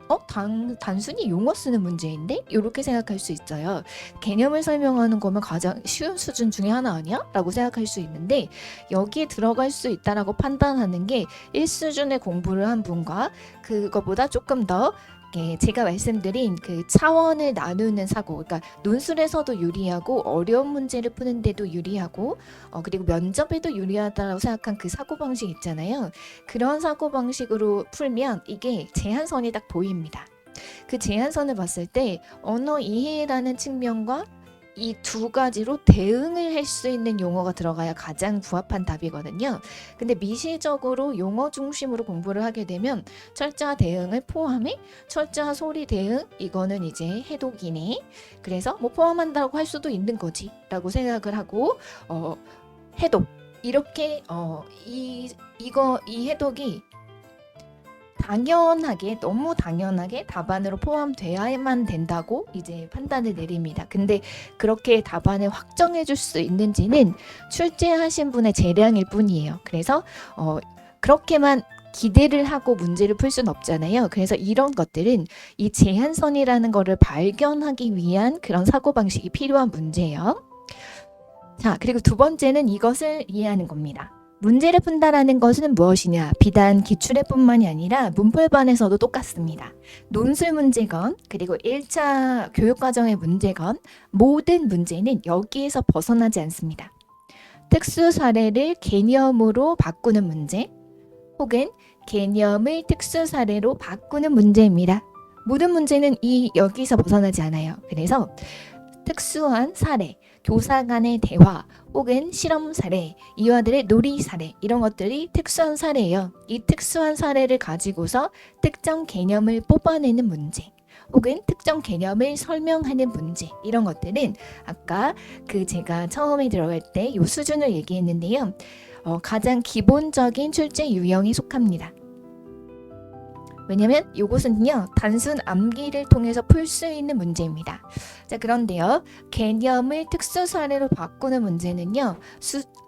단순히 용어 쓰는 문제인데? 이렇게 생각할 수 있어요. 개념을 설명하는 거면 가장 쉬운 수준 중에 하나 아니야? 라고 생각할 수 있는데, 여기에 들어갈 수 있다라고 판단하는 게 1수준의 공부를 한 분과 그거보다 조금 더 제가 말씀드린 그 차원을 나누는 사고, 그러니까 논술에서도 유리하고 어려운 문제를 푸는데도 유리하고 그리고 면접에도 유리하다고 생각한 그 사고방식 있잖아요. 그런 사고방식으로 풀면 이게 제한선이 딱 보입니다. 그 제한선을 봤을 때 언어 이해라는 측면과 이 두 가지로 대응을 할 수 있는 용어가 들어가야 가장 부합한 답이거든요. 근데 미시적으로 용어 중심으로 공부를 하게 되면 철자 대응을 포함해 철자 소리 대응, 이거는 이제 해독이네. 그래서 뭐 포함한다고 할 수도 있는 거지 라고 생각을 하고 해독, 이렇게 이 해독이 당연하게 너무 당연하게 답안으로 포함돼야만 된다고 이제 판단을 내립니다. 근데 그렇게 답안을 확정해 줄 수 있는지는 출제하신 분의 재량일 뿐이에요. 그래서 그렇게만 기대를 하고 문제를 풀 수는 없잖아요. 그래서 이런 것들은 이 제한선이라는 거를 발견하기 위한 그런 사고방식이 필요한 문제예요. 자, 그리고 두 번째는 이것을 이해하는 겁니다. 문제를 푼다라는 것은 무엇이냐? 비단 기출에뿐만이 아니라 문풀반에서도 똑같습니다. 논술 문제건 그리고 1차 교육과정의 문제건 모든 문제는 여기에서 벗어나지 않습니다. 특수 사례를 개념으로 바꾸는 문제 혹은 개념을 특수 사례로 바꾸는 문제입니다. 모든 문제는 여기서 벗어나지 않아요. 그래서 특수한 사례, 교사 간의 대화 혹은 실험 사례, 이와들의 놀이 사례 이런 것들이 특수한 사례예요. 이 특수한 사례를 가지고서 특정 개념을 뽑아내는 문제 혹은 특정 개념을 설명하는 문제 이런 것들은 아까 제가 처음에 들어갈 때 이 수준을 얘기했는데요. 가장 기본적인 출제 유형에 속합니다. 왜냐면 이것은요 단순 암기를 통해서 풀 수 있는 문제입니다. 자, 그런데요 개념을 특수 사례로 바꾸는 문제는요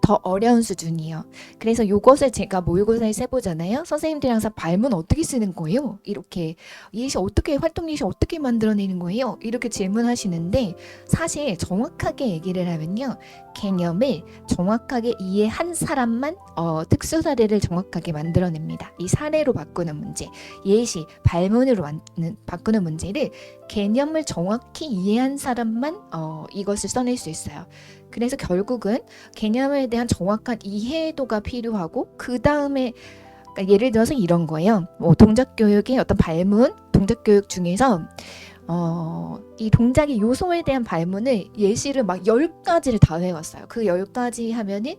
더 어려운 수준이에요. 그래서 이것을 제가 모의고사에 세보잖아요. 선생님들이 항상 발문 어떻게 쓰는 거예요? 이렇게 예시 어떻게 활동 예시 어떻게 만들어내는 거예요? 이렇게 질문하시는데 사실 정확하게 얘기를 하면요 개념을 정확하게 이해한 사람만 특수 사례를 정확하게 만들어냅니다. 이 사례로 바꾸는 문제, 예시, 발문으로 바꾸는 문제를 개념을 정확히 이해한 사람만 이것을 써낼 수 있어요. 그래서 결국은 개념에 대한 정확한 이해도가 필요하고 그 다음에 그러니까 예를 들어서 이런 거예요. 동작교육의 어떤 발문, 동작교육 중에서 이 동작의 요소에 대한 발문을 예시를 막 10가지를 다 외웠어요. 그 10가지 하면은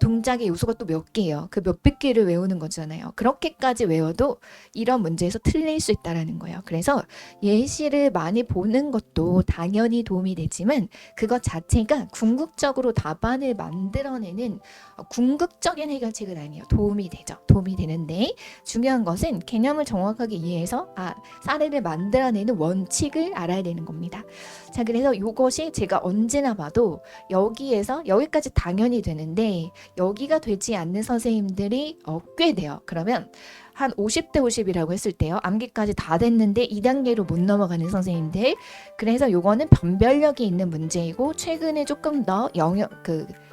동작의 요소가 또 몇 개예요. 그 몇백 개를 외우는 거잖아요. 그렇게까지 외워도 이런 문제에서 틀릴 수 있다라는 거예요. 그래서 예시를 많이 보는 것도 당연히 도움이 되지만 그것 자체가 궁극적으로 답안을 만들어내는 궁극적인 해결책은 아니에요. 도움이 되죠. 도움이 되는데 중요한 것은 개념을 정확하게 이해해서 사례를 만들어내는 원칙을 알아야 되는 겁니다. 자, 그래서 이것이 제가 언제나 봐도 여기까지 당연히 되는데 여기가 되지 않는 선생님들이 꽤 돼요. 그러면 한 50대 50이라고 했을 때요. 암기까지 다 됐는데 2단계로 못 넘어가는 선생님들. 그래서 요거는 변별력이 있는 문제이고 최근에 조금 더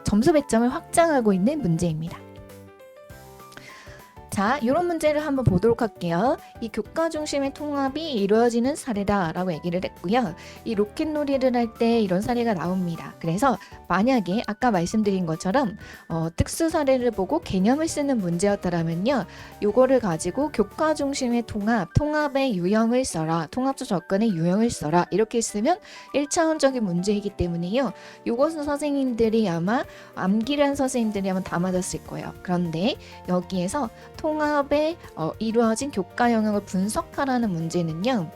점수 배점을 확장하고 있는 문제입니다. 자, 이런 문제를 한번 보도록 할게요. 이 교과 중심의 통합이 이루어지는 사례다라고 얘기를 했고요. 이 로켓놀이를 할 때 이런 사례가 나옵니다. 그래서 만약에 아까 말씀드린 것처럼 특수 사례를 보고 개념을 쓰는 문제였다라면요. 요거를 가지고 교과 중심의 통합의 유형을 써라. 통합적 접근의 유형을 써라. 이렇게 쓰면 1차원적인 문제이기 때문에요. 요것은 선생님들이 아마 암기를 한 선생님들이 아마 다 맞았을 거예요. 그런데 여기에서 통합에 이루어진 교과 영역을 분석하라는 문제는요.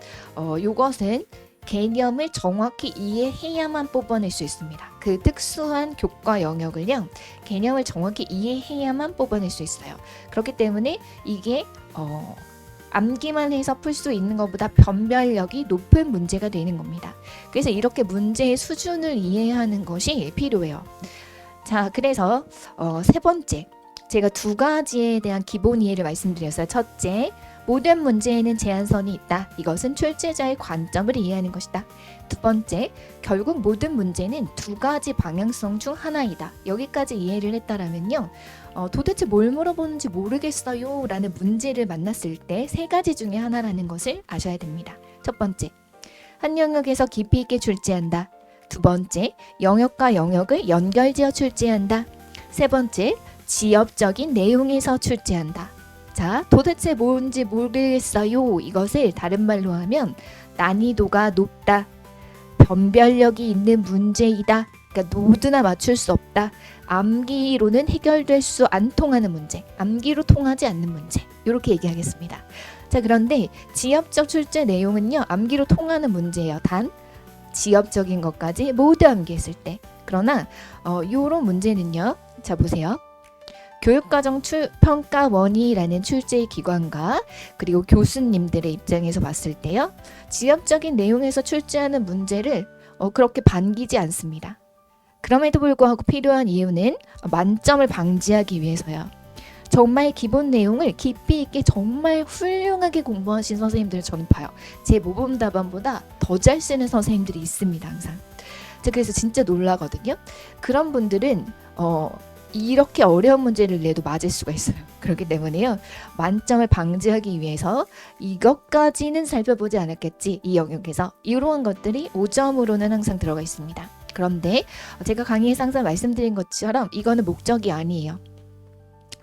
이것은 개념을 정확히 이해해야만 뽑아낼 수 있습니다. 그 특수한 교과 영역을요. 개념을 정확히 이해해야만 뽑아낼 수 있어요. 그렇기 때문에 이게 암기만 해서 풀 수 있는 것보다 변별력이 높은 문제가 되는 겁니다. 그래서 이렇게 문제의 수준을 이해하는 것이 필요해요. 자, 그래서 세 번째 제가 두 가지에 대한 기본 이해를 말씀드렸어요. 첫째, 모든 문제에는 제한선이 있다. 이것은 출제자의 관점을 이해하는 것이다. 두 번째, 결국 모든 문제는 두 가지 방향성 중 하나이다. 여기까지 이해를 했다라면요. 도대체 뭘 물어보는지 모르겠어요 라는 문제를 만났을 때 세 가지 중에 하나라는 것을 아셔야 됩니다. 첫 번째, 한 영역에서 깊이 있게 출제한다. 두 번째, 영역과 영역을 연결지어 출제한다. 세 번째, 지역적인 내용에서 출제한다. 자, 도대체 뭔지 모르겠어요. 이것을 다른 말로 하면 난이도가 높다. 변별력이 있는 문제이다. 그러니까 모두나 맞출 수 없다. 암기로는 해결될 수 안 통하는 문제. 암기로 통하지 않는 문제. 이렇게 얘기하겠습니다. 자, 그런데 지역적 출제 내용은요. 암기로 통하는 문제예요. 단 지역적인 것까지 모두 암기했을 때. 그러나 이런 문제는요. 자, 보세요. 교육과정평가원이라는 출제 기관과 그리고 교수님들의 입장에서 봤을 때요. 지엽적인 내용에서 출제하는 문제를 그렇게 반기지 않습니다. 그럼에도 불구하고 필요한 이유는 만점을 방지하기 위해서요. 정말 기본 내용을 깊이 있게 정말 훌륭하게 공부하신 선생님들을 저는 봐요. 제 모범 답안보다 더 잘 쓰는 선생님들이 있습니다. 항상. 그래서 진짜 놀라거든요. 그런 분들은 이렇게 어려운 문제를 내도 맞을 수가 있어요. 그렇기 때문에요. 만점을 방지하기 위해서 이것까지는 살펴보지 않았겠지. 이 영역에서. 이러한 것들이 5점으로는 항상 들어가 있습니다. 그런데 제가 강의에서 항상 말씀드린 것처럼 이거는 목적이 아니에요.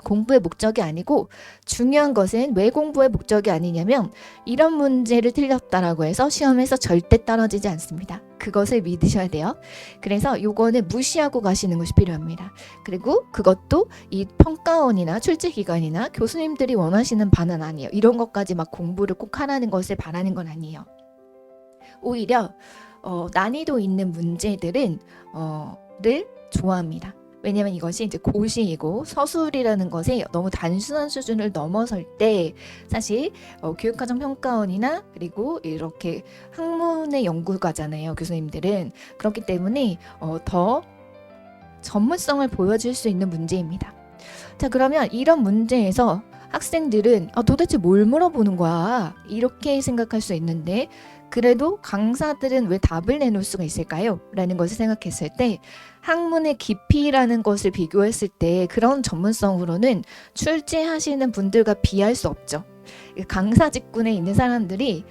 공부의 목적이 아니고 중요한 것은 왜 공부의 목적이 아니냐면 이런 문제를 틀렸다라고 해서 시험에서 절대 떨어지지 않습니다. 그것을 믿으셔야 돼요. 그래서 요거는 무시하고 가시는 것이 필요합니다. 그리고 그것도 이 평가원이나 출제기관이나 교수님들이 원하시는 바는 아니에요. 이런 것까지 막 공부를 꼭 하라는 것을 바라는 건 아니에요. 오히려 난이도 있는 문제들은 를 좋아합니다. 왜냐면 이것이 이제 고시이고 서술이라는 것에 너무 단순한 수준을 넘어설 때 사실 교육과정평가원이나 그리고 이렇게 학문의 연구가잖아요. 교수님들은. 그렇기 때문에 더 전문성을 보여줄 수 있는 문제입니다. 자, 그러면 이런 문제에서 학생들은 도대체 뭘 물어보는 거야? 이렇게 생각할 수 있는데 그래도 강사들은 왜 답을 내놓을 수가 있을까요? 라는 것을 생각했을 때 학문의 깊이라는 것을 비교했을 때 그런 전문성으로는 출제하시는 분들과 비할 수 없죠. 강사 직군에 있는 사람들이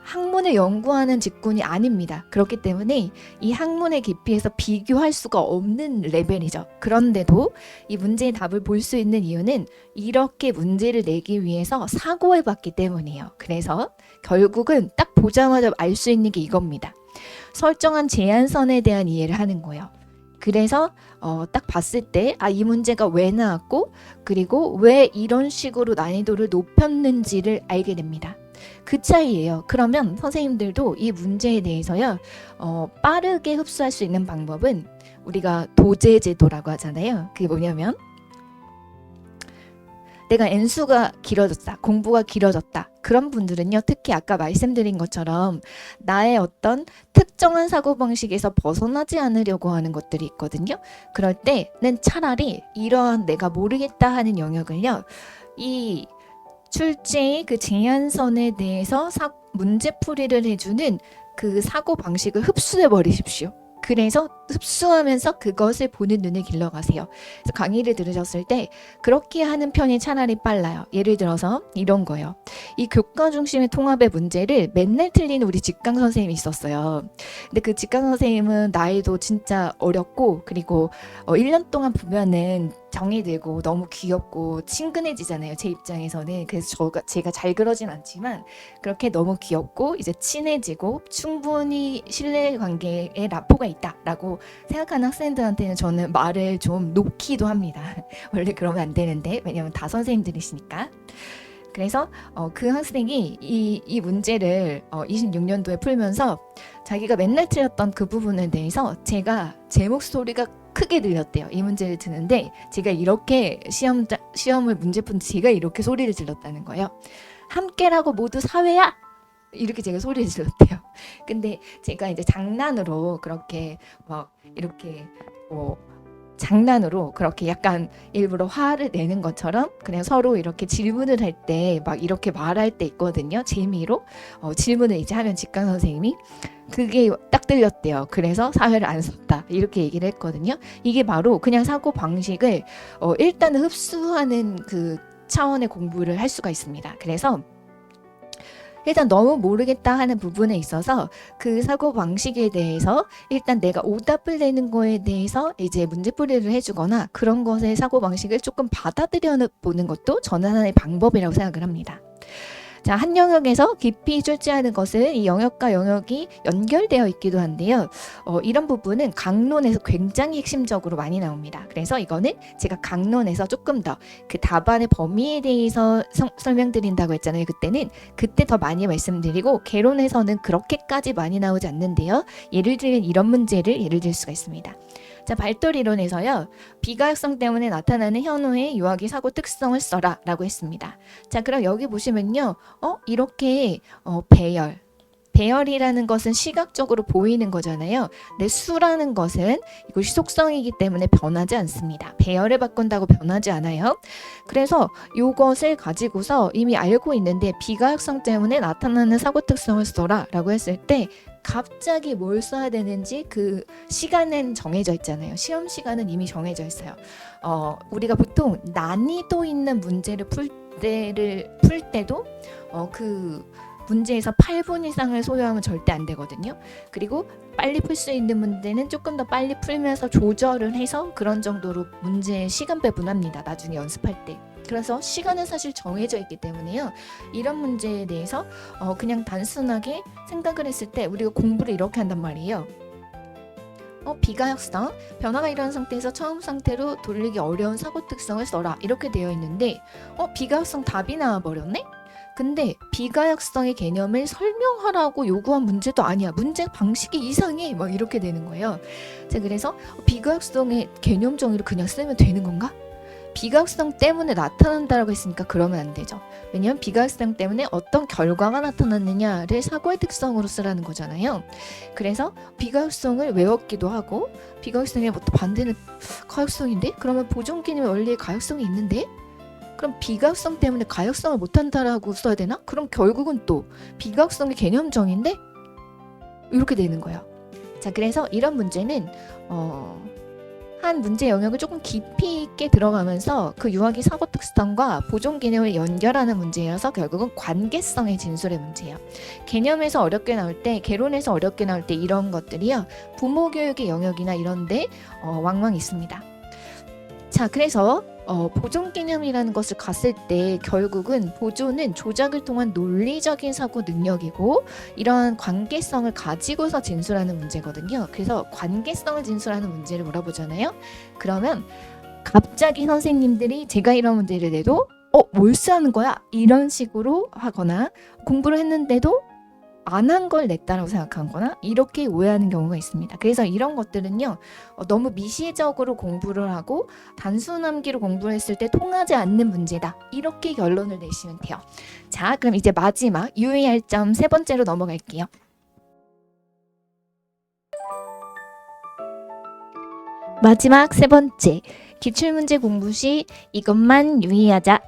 학문을 연구하는 직군이 아닙니다. 그렇기 때문에 이 학문의 깊이에서 비교할 수가 없는 레벨이죠. 그런데도 이 문제의 답을 볼 수 있는 이유는 이렇게 문제를 내기 위해서 사고해봤기 때문이에요. 그래서 결국은 딱 보자마자 알 수 있는 게 이겁니다. 설정한 제한선에 대한 이해를 하는 거예요. 그래서 딱 봤을 때 이 문제가 왜 나왔고 그리고 왜 이런 식으로 난이도를 높였는지를 알게 됩니다. 그 차이예요. 그러면 선생님들도 이 문제에 대해서요 빠르게 흡수할 수 있는 방법은 우리가 도제제도라고 하잖아요. 그게 뭐냐면 내가 N수가 길어졌다, 공부가 길어졌다. 그런 분들은요, 특히 아까 말씀드린 것처럼 나의 어떤 특정한 사고방식에서 벗어나지 않으려고 하는 것들이 있거든요. 그럴 때는 차라리 이러한 내가 모르겠다 하는 영역을요, 이 출제의 그 제한선에 대해서 문제풀이를 해주는 그 사고방식을 흡수해 버리십시오. 그래서 흡수하면서 그것을 보는 눈을 길러가세요. 그래서 강의를 들으셨을 때 그렇게 하는 편이 차라리 빨라요. 예를 들어서 이런 거요. 이 교과 중심의 통합의 문제를 맨날 틀리는 우리 직강 선생님이 있었어요. 근데 그 직강 선생님은 나이도 진짜 어렸고 그리고 1년 동안 보면은 정이 들고 너무 귀엽고 친근해지잖아요. 제 입장에서는. 그래서 제가 잘 그러진 않지만 그렇게 너무 귀엽고 이제 친해지고 충분히 신뢰관계에 라포가 있다라고 생각하는 학생들한테는 저는 말을 좀 놓기도 합니다. 원래 그러면 안 되는데 왜냐면 다 선생님들이시니까. 그래서 그 학생이 이 문제를 26년도에 풀면서 자기가 맨날 틀렸던 그 부분에 대해서 제 목소리가 크게 들렸대요. 이 문제를 듣는데 제가 이렇게 시험을 문제 푼 제가 이렇게 소리를 질렀다는 거예요. 함께라고 모두 사회야! 이렇게 제가 소리를 질렀대요. 근데 제가 이제 장난으로 그렇게 이렇게 장난으로 그렇게 약간 일부러 화를 내는 것처럼 그냥 서로 이렇게 질문을 할 때 막 이렇게 말할 때 있거든요. 재미로 질문을 이제 하면 직강 선생님이 그게 딱 들렸대요. 그래서 사회를 안 썼다 이렇게 얘기를 했거든요. 이게 바로 그냥 사고 방식을 일단은 흡수하는 그 차원의 공부를 할 수가 있습니다. 그래서 일단 너무 모르겠다 하는 부분에 있어서 그 사고방식에 대해서 일단 내가 오답을 내는 거에 대해서 이제 문제풀이를 해주거나 그런 것의 사고방식을 조금 받아들여 보는 것도 저는 하나의 방법이라고 생각을 합니다. 자, 한 영역에서 깊이 출제하는 것은 이 영역과 영역이 연결되어 있기도 한데요. 이런 부분은 강론에서 굉장히 핵심적으로 많이 나옵니다. 그래서 이거는 제가 강론에서 조금 더 그 답안의 범위에 대해서 설명드린다고 했잖아요. 그때 더 많이 말씀드리고 개론에서는 그렇게까지 많이 나오지 않는데요. 예를 들면 이런 문제를 예를 들 수가 있습니다. 자, 발돌 이론에서요. 비가역성 때문에 나타나는 현우의 유아기 사고 특성을 써라 라고 했습니다. 자, 그럼 여기 보시면요. 이렇게 배열이라는 것은 시각적으로 보이는 거잖아요. 근데 수라는 것은 이것이 속성이기 때문에 변하지 않습니다. 배열을 바꾼다고 변하지 않아요. 그래서 이것을 가지고서 이미 알고 있는데 비가역성 때문에 나타나는 사고 특성을 써라 라고 했을 때 갑자기 뭘 써야 되는지 그 시간은 정해져 있잖아요. 시험 시간은 이미 정해져 있어요. 우리가 보통 난이도 있는 문제를 풀 때도 그 문제에서 8분 이상을 소요하면 절대 안 되거든요. 그리고 빨리 풀 수 있는 문제는 조금 더 빨리 풀면서 조절을 해서 그런 정도로 문제의 시간 배분합니다. 나중에 연습할 때. 그래서 시간은 사실 정해져 있기 때문에요. 이런 문제에 대해서 그냥 단순하게 생각을 했을 때 우리가 공부를 이렇게 한단 말이에요. 비가역성, 변화가 일어난 상태에서 처음 상태로 돌리기 어려운 사고 특성을 써라 이렇게 되어 있는데 비가역성 답이 나와버렸네? 근데 비가역성의 개념을 설명하라고 요구한 문제도 아니야. 문제 방식이 이상해. 막 이렇게 되는 거예요. 자, 그래서 비가역성의 개념 정의를 그냥 쓰면 되는 건가? 비가역성 때문에 나타난다라고 했으니까 그러면 안 되죠. 왜냐하면 비가역성 때문에 어떤 결과가 나타났느냐를 사고의 특성으로 쓰라는 거잖아요. 그래서 비가역성을 외웠기도 하고 비가역성의 또 반대는 가역성인데? 그러면 보존기념의 원리에 가역성이 있는데? 그럼 비가역성 때문에 가역성을 못한다라고 써야 되나? 그럼 결국은 또 비가역성의 개념정인데? 이렇게 되는 거예요. 자, 그래서 이런 문제는 한 문제 영역을 조금 깊이 있게 들어가면서 그 유아기 사고 특성과 보존 개념을 연결하는 문제여서 결국은 관계성의 진술의 문제예요. 개념에서 어렵게 나올 때, 개론에서 어렵게 나올 때 이런 것들이요. 부모 교육의 영역이나 이런데 왕왕 있습니다. 자, 그래서 보존 개념이라는 것을 갔을 때 결국은 보존은 조작을 통한 논리적인 사고 능력이고 이런 관계성을 가지고서 진술하는 문제거든요. 그래서 관계성을 진술하는 문제를 물어보잖아요. 그러면 갑자기 선생님들이 제가 이런 문제를 내도 뭘 쓰는 거야? 이런 식으로 하거나 공부를 했는데도 안 한 걸 냈다라고 생각한 거나 이렇게 오해하는 경우가 있습니다. 그래서 이런 것들은요 너무 미시적으로 공부를 하고 단순 암기로 공부를 했을 때 통하지 않는 문제다 이렇게 결론을 내시면 돼요. 자, 그럼 이제 마지막 유의할 점 세 번째로 넘어갈게요. 마지막 세 번째, 기출문제 공부 시 이것만 유의하자.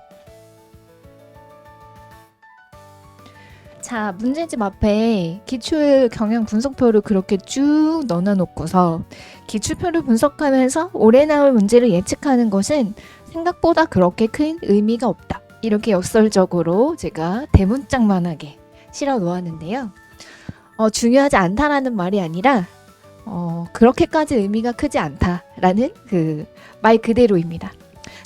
자, 문제집 앞에 기출 경향 분석표를 그렇게 쭉 넣어놓고서 기출표를 분석하면서 올해 나올 문제를 예측하는 것은 생각보다 그렇게 큰 의미가 없다. 이렇게 역설적으로 제가 대문짝만하게 실어 놓았는데요. 중요하지 않다라는 말이 아니라 그렇게까지 의미가 크지 않다라는 그 말 그대로입니다.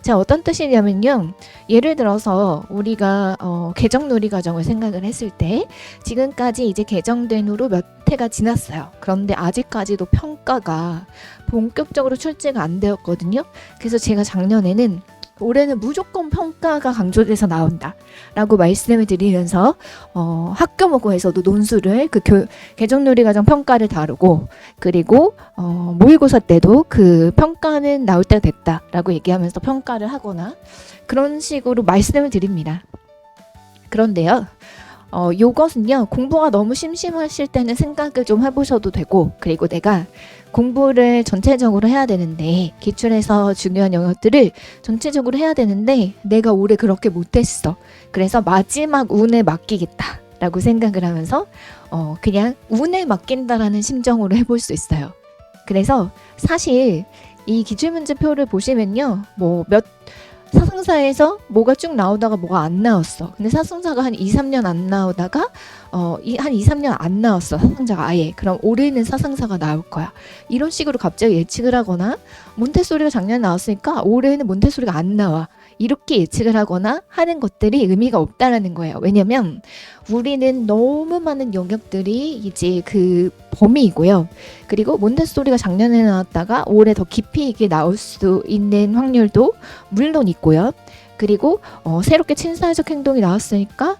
자, 어떤 뜻이냐면요. 예를 들어서 우리가 개정 누리 과정을 생각을 했을 때 지금까지 이제 개정된 후로 몇 해가 지났어요. 그런데 아직까지도 평가가 본격적으로 출제가 안 되었거든요. 그래서 제가 작년에는 올해는 무조건 평가가 강조돼서 나온다 라고 말씀을 드리면서 학교모고에서도 논술을 그 개정놀이과정 평가를 다루고 그리고 모의고사 때도 그 평가는 나올 때가 됐다 라고 얘기하면서 평가를 하거나 그런 식으로 말씀을 드립니다. 그런데요 요것은요 공부가 너무 심심하실 때는 생각을 좀 해보셔도 되고 그리고 내가 공부를 전체적으로 해야 되는데 기출에서 중요한 영역들을 전체적으로 해야 되는데 내가 올해 그렇게 못했어. 그래서 마지막 운에 맡기겠다 라고 생각을 하면서 그냥 운에 맡긴다라는 심정으로 해볼 수 있어요. 그래서 사실 이 기출문제표를 보시면요 사상사에서 뭐가 쭉 나오다가 뭐가 안 나왔어. 근데 사상사가 한 2, 3년 안 나오다가 한 2, 3년 안 나왔어. 사상자가 아예. 그럼 올해는 사상사가 나올 거야. 이런 식으로 갑자기 예측을 하거나 몬테소리가 작년에 나왔으니까 올해는 몬테소리가 안 나와. 이렇게 예측을 하거나 하는 것들이 의미가 없다라는 거예요. 왜냐면 우리는 너무 많은 영역들이 이제 그 범위이고요. 그리고 몬테소리가 작년에 나왔다가 올해 더 깊이 있게 나올 수 있는 확률도 물론 있고요. 그리고 새롭게 친사회적 행동이 나왔으니까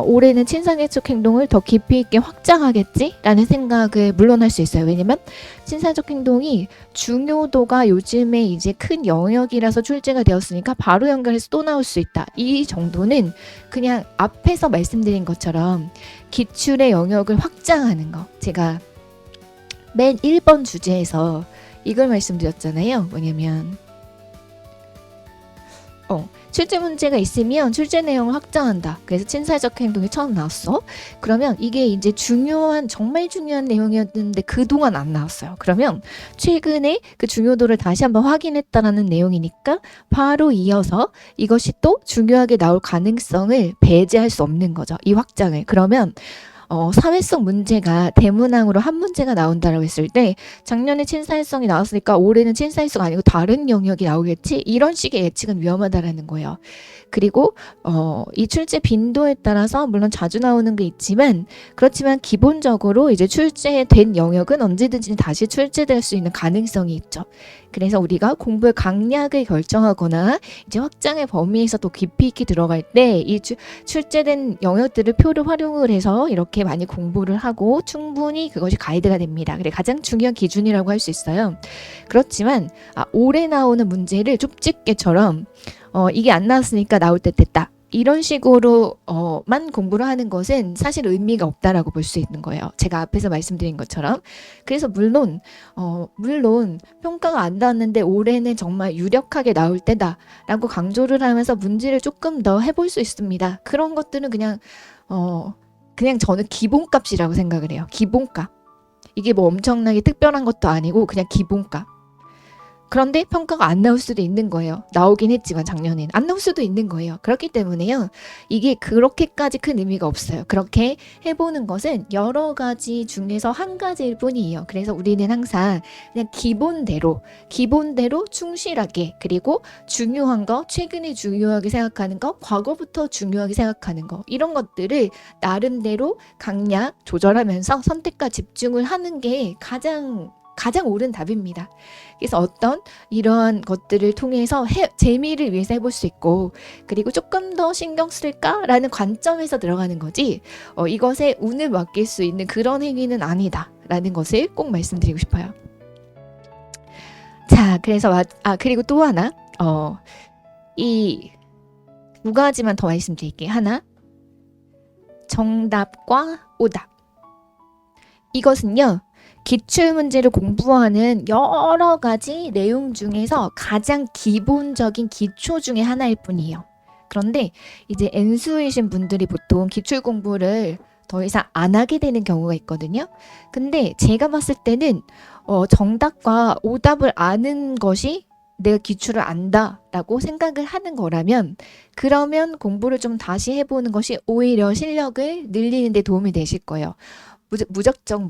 올해는 친사회적 행동을 더 깊이 있게 확장하겠지라는 생각을 물론 할 수 있어요. 왜냐면 친사회적 행동이 중요도가 요즘에 이제 큰 영역이라서 출제가 되었으니까 바로 연결해서 또 나올 수 있다. 이 정도는 그냥 앞에서 말씀드린 것처럼 기출의 영역을 확장하는 거. 제가 맨 1번 주제에서 이걸 말씀드렸잖아요. 뭐냐면 출제 문제가 있으면 출제 내용을 확장한다. 그래서 친사회적 행동이 처음 나왔어. 그러면 이게 이제 정말 중요한 내용이었는데 그동안 안 나왔어요. 그러면 최근에 그 중요도를 다시 한번 확인했다라는 내용이니까 바로 이어서 이것이 또 중요하게 나올 가능성을 배제할 수 없는 거죠. 이 확장을. 그러면 사회성 문제가 대문항으로 한 문제가 나온다라고 했을 때 작년에 친사회성이 나왔으니까 올해는 친사회성 아니고 다른 영역이 나오겠지? 이런 식의 예측은 위험하다라는 거예요. 그리고 이 출제 빈도에 따라서 물론 자주 나오는 게 있지만 그렇지만 기본적으로 이제 출제된 영역은 언제든지 다시 출제될 수 있는 가능성이 있죠. 그래서 우리가 공부의 강약을 결정하거나 이제 확장의 범위에서 또 깊이 있게 들어갈 때 이 출제된 영역들을 표를 활용을 해서 이렇게 많이 공부를 하고 충분히 그것이 가이드가 됩니다. 그래 가장 중요한 기준이라고 할 수 있어요. 그렇지만 올해 나오는 문제를 쪽집게처럼 이게 안 나왔으니까 나올 때 됐다. 이런 식으로만 공부를 하는 것은 사실 의미가 없다라고 볼 수 있는 거예요. 제가 앞에서 말씀드린 것처럼. 그래서 물론 평가가 안 나왔는데 올해는 정말 유력하게 나올 때다라고 강조를 하면서 문제를 조금 더 해볼 수 있습니다. 그런 것들은 그냥 저는 기본값이라고 생각을 해요. 기본값. 이게 뭐 엄청나게 특별한 것도 아니고 그냥 기본값. 그런데 평가가 안 나올 수도 있는 거예요. 나오긴 했지만 작년엔 안 나올 수도 있는 거예요. 그렇기 때문에요. 이게 그렇게까지 큰 의미가 없어요. 그렇게 해보는 것은 여러 가지 중에서 한 가지일 뿐이에요. 그래서 우리는 항상 그냥 기본대로 충실하게 그리고 중요한 거, 최근에 중요하게 생각하는 거, 과거부터 중요하게 생각하는 거 이런 것들을 나름대로 강약 조절하면서 선택과 집중을 하는 게 가장 옳은 답입니다. 그래서 어떤 이러한 것들을 통해서 재미를 위해서 해볼 수 있고 그리고 조금 더 신경 쓸까라는 관점에서 들어가는 거지 이것에 운을 맡길 수 있는 그런 행위는 아니다라는 것을 꼭 말씀드리고 싶어요. 자, 그래서 그리고 또 하나 이 두 가지만 더 말씀드릴게요. 하나, 정답과 오답. 이것은요. 기출문제를 공부하는 여러 가지 내용 중에서 가장 기본적인 기초 중에 하나일 뿐이에요. 그런데 이제 N수이신 분들이 보통 기출 공부를 더 이상 안 하게 되는 경우가 있거든요. 근데 제가 봤을 때는 정답과 오답을 아는 것이 내가 기출을 안다라고 생각을 하는 거라면 그러면 공부를 좀 다시 해보는 것이 오히려 실력을 늘리는 데 도움이 되실 거예요. 무작정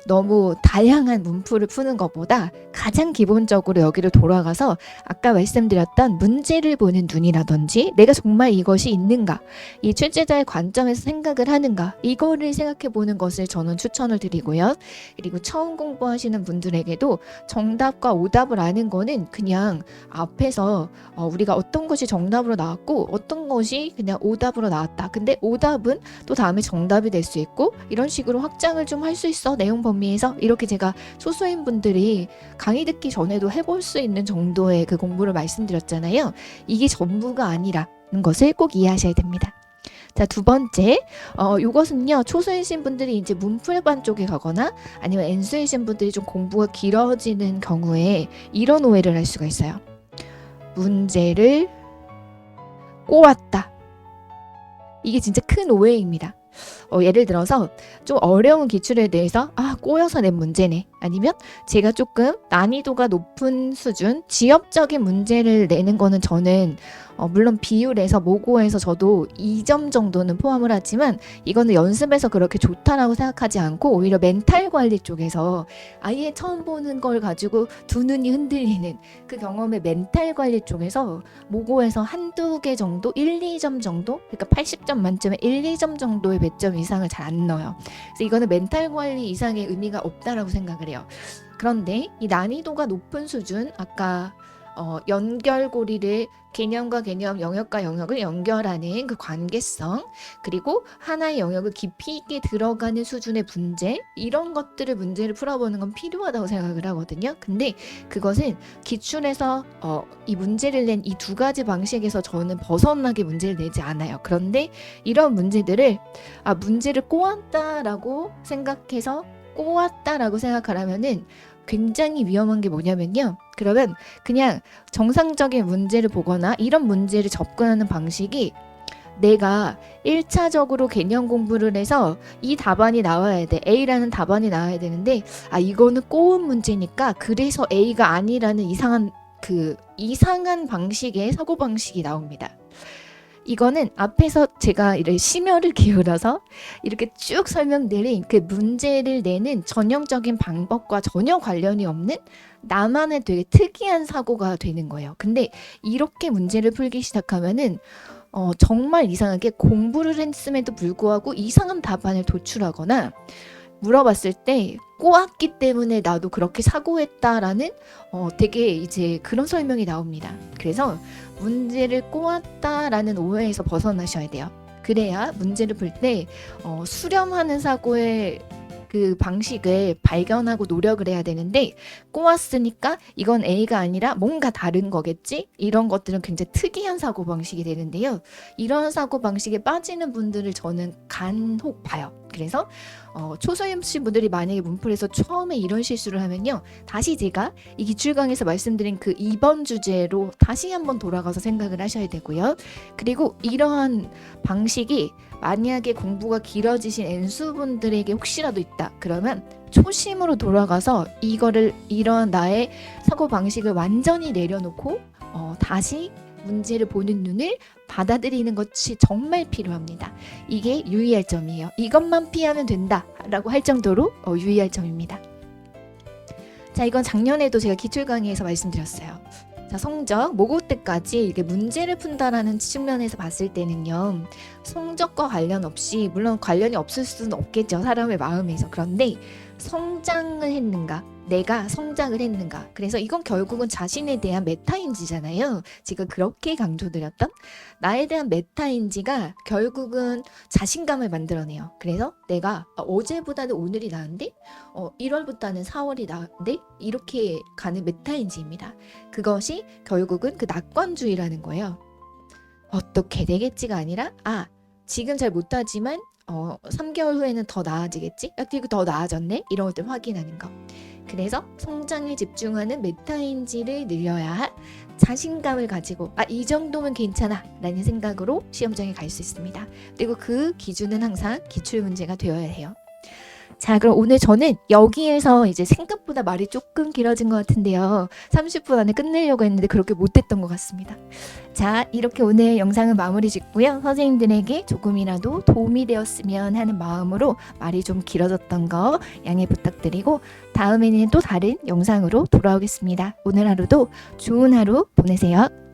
너무 다양한 문풀을 푸는 것보다 가장 기본적으로 여기를 돌아가서 아까 말씀드렸던 문제를 보는 눈이라든지 내가 정말 이것이 있는가 이 출제자의 관점에서 생각을 하는가 이거를 생각해 보는 것을 저는 추천을 드리고요. 그리고 처음 공부하시는 분들에게도 정답과 오답을 아는 거는 그냥 앞에서 우리가 어떤 것이 정답으로 나왔고 어떤 것이 그냥 오답으로 나왔다. 근데 오답은 또 다음에 정답이 될 수 있고 이런 식으로 확장을 좀 할 수 있어 내용 범위에서 이렇게 제가 소수인 분들이 강의 듣기 전에도 해볼 수 있는 정도의 그 공부를 말씀드렸잖아요. 이게 전부가 아니라는 것을 꼭 이해하셔야 됩니다. 자, 두 번째, 요것은요, 초수이신 분들이 이제 문풀반 쪽에 가거나 아니면 N수이신 분들이 좀 공부가 길어지는 경우에 이런 오해를 할 수가 있어요. 문제를 꼬았다. 이게 진짜 큰 오해입니다. 예를 들어서 좀 어려운 기출에 대해서 꼬여서 낸 문제네 아니면 제가 조금 난이도가 높은 수준 지역적인 문제를 내는 거는 저는 물론 비율에서 모고에서 저도 2점 정도는 포함을 하지만 이거는 연습에서 그렇게 좋다라고 생각하지 않고 오히려 멘탈 관리 쪽에서 아예 처음 보는 걸 가지고 두 눈이 흔들리는 그 경험의 멘탈 관리 쪽에서 모고에서 한두 개 정도 1, 2점 정도 그러니까 80점 만점에 1, 2점 정도의 배점 이상을 잘 안 넣어요. 그래서 이거는 멘탈 관리 이상의 의미가 없다라고 생각을 해요. 그런데 이 난이도가 높은 수준 아까 연결고리를 개념과 개념, 영역과 영역을 연결하는 그 관계성, 그리고 하나의 영역을 깊이 있게 들어가는 수준의 문제, 이런 것들을 문제를 풀어보는 건 필요하다고 생각을 하거든요. 근데 그것은 기출에서 이 문제를 낸 이 두 가지 방식에서 저는 벗어나게 문제를 내지 않아요. 그런데 이런 문제들을 문제를 꼬았다라고 생각하라면은 굉장히 위험한 게 뭐냐면요. 그러면 그냥 정상적인 문제를 보거나 이런 문제를 접근하는 방식이 내가 1차적으로 개념 공부를 해서 이 답안이 나와야 돼. A라는 답안이 나와야 되는데 이거는 꼬은 문제니까 그래서 A가 아니라는 이상한 방식의 사고방식이 나옵니다. 이거는 앞에서 제가 이렇게 심혈을 기울여서 이렇게 쭉 설명드린 그 문제를 내는 전형적인 방법과 전혀 관련이 없는 나만의 되게 특이한 사고가 되는 거예요. 근데 이렇게 문제를 풀기 시작하면은 정말 이상하게 공부를 했음에도 불구하고 이상한 답안을 도출하거나 물어봤을 때 꼬았기 때문에 나도 그렇게 사고했다라는 되게 이제 그런 설명이 나옵니다. 그래서 문제를 꼬았다라는 오해에서 벗어나셔야 돼요. 그래야 문제를 풀 때 수렴하는 사고의 그 방식을 발견하고 노력을 해야 되는데 꼬았으니까 이건 A가 아니라 뭔가 다른 거겠지? 이런 것들은 굉장히 특이한 사고방식이 되는데요. 이런 사고방식에 빠지는 분들을 저는 간혹 봐요. 그래서 초소임씨 분들이 만약에 문풀에서 처음에 이런 실수를 하면요. 다시 제가 이 기출강에서 말씀드린 그 2번 주제로 다시 한번 돌아가서 생각을 하셔야 되고요. 그리고 이러한 방식이 만약에 공부가 길어지신 N수분들에게 혹시라도 있다. 그러면 초심으로 돌아가서 이러한 나의 사고방식을 완전히 내려놓고 다시 문제를 보는 눈을 받아들이는 것이 정말 필요합니다. 이게 유의할 점이에요. 이것만 피하면 된다라고 할 정도로 유의할 점입니다. 자, 이건 작년에도 제가 기출 강의에서 말씀드렸어요. 자, 성적, 모고 때까지 이게 문제를 푼다라는 측면에서 봤을 때는요. 성적과 관련 없이, 물론 관련이 없을 수는 없겠죠. 사람의 마음에서. 그런데 성장을 했는가? 내가 성장을 했는가? 그래서 이건 결국은 자신에 대한 메타인지잖아요. 제가 그렇게 강조드렸던 나에 대한 메타인지가 결국은 자신감을 만들어내요. 그래서 내가 어제보다는 오늘이 나은데 1월보다는 4월이 나은데 이렇게 가는 메타인지입니다. 그것이 결국은 그 낙관주의라는 거예요. 어떻게 되겠지가 아니라 지금 잘 못하지만 3개월 후에는 더 나아지겠지? 그리고 더 나아졌네? 이런 것들 확인하는 거. 그래서 성장에 집중하는 메타인지를 늘려야 자신감을 가지고 이 정도면 괜찮아 라는 생각으로 시험장에 갈 수 있습니다. 그리고 그 기준은 항상 기출문제가 되어야 해요. 자, 그럼 오늘 저는 여기에서 이제 생각보다 말이 조금 길어진 것 같은데요. 30분 안에 끝내려고 했는데 그렇게 못했던 것 같습니다. 자, 이렇게 오늘 영상은 마무리 짓고요. 선생님들에게 조금이라도 도움이 되었으면 하는 마음으로 말이 좀 길어졌던 거 양해 부탁드리고 다음에는 또 다른 영상으로 돌아오겠습니다. 오늘 하루도 좋은 하루 보내세요.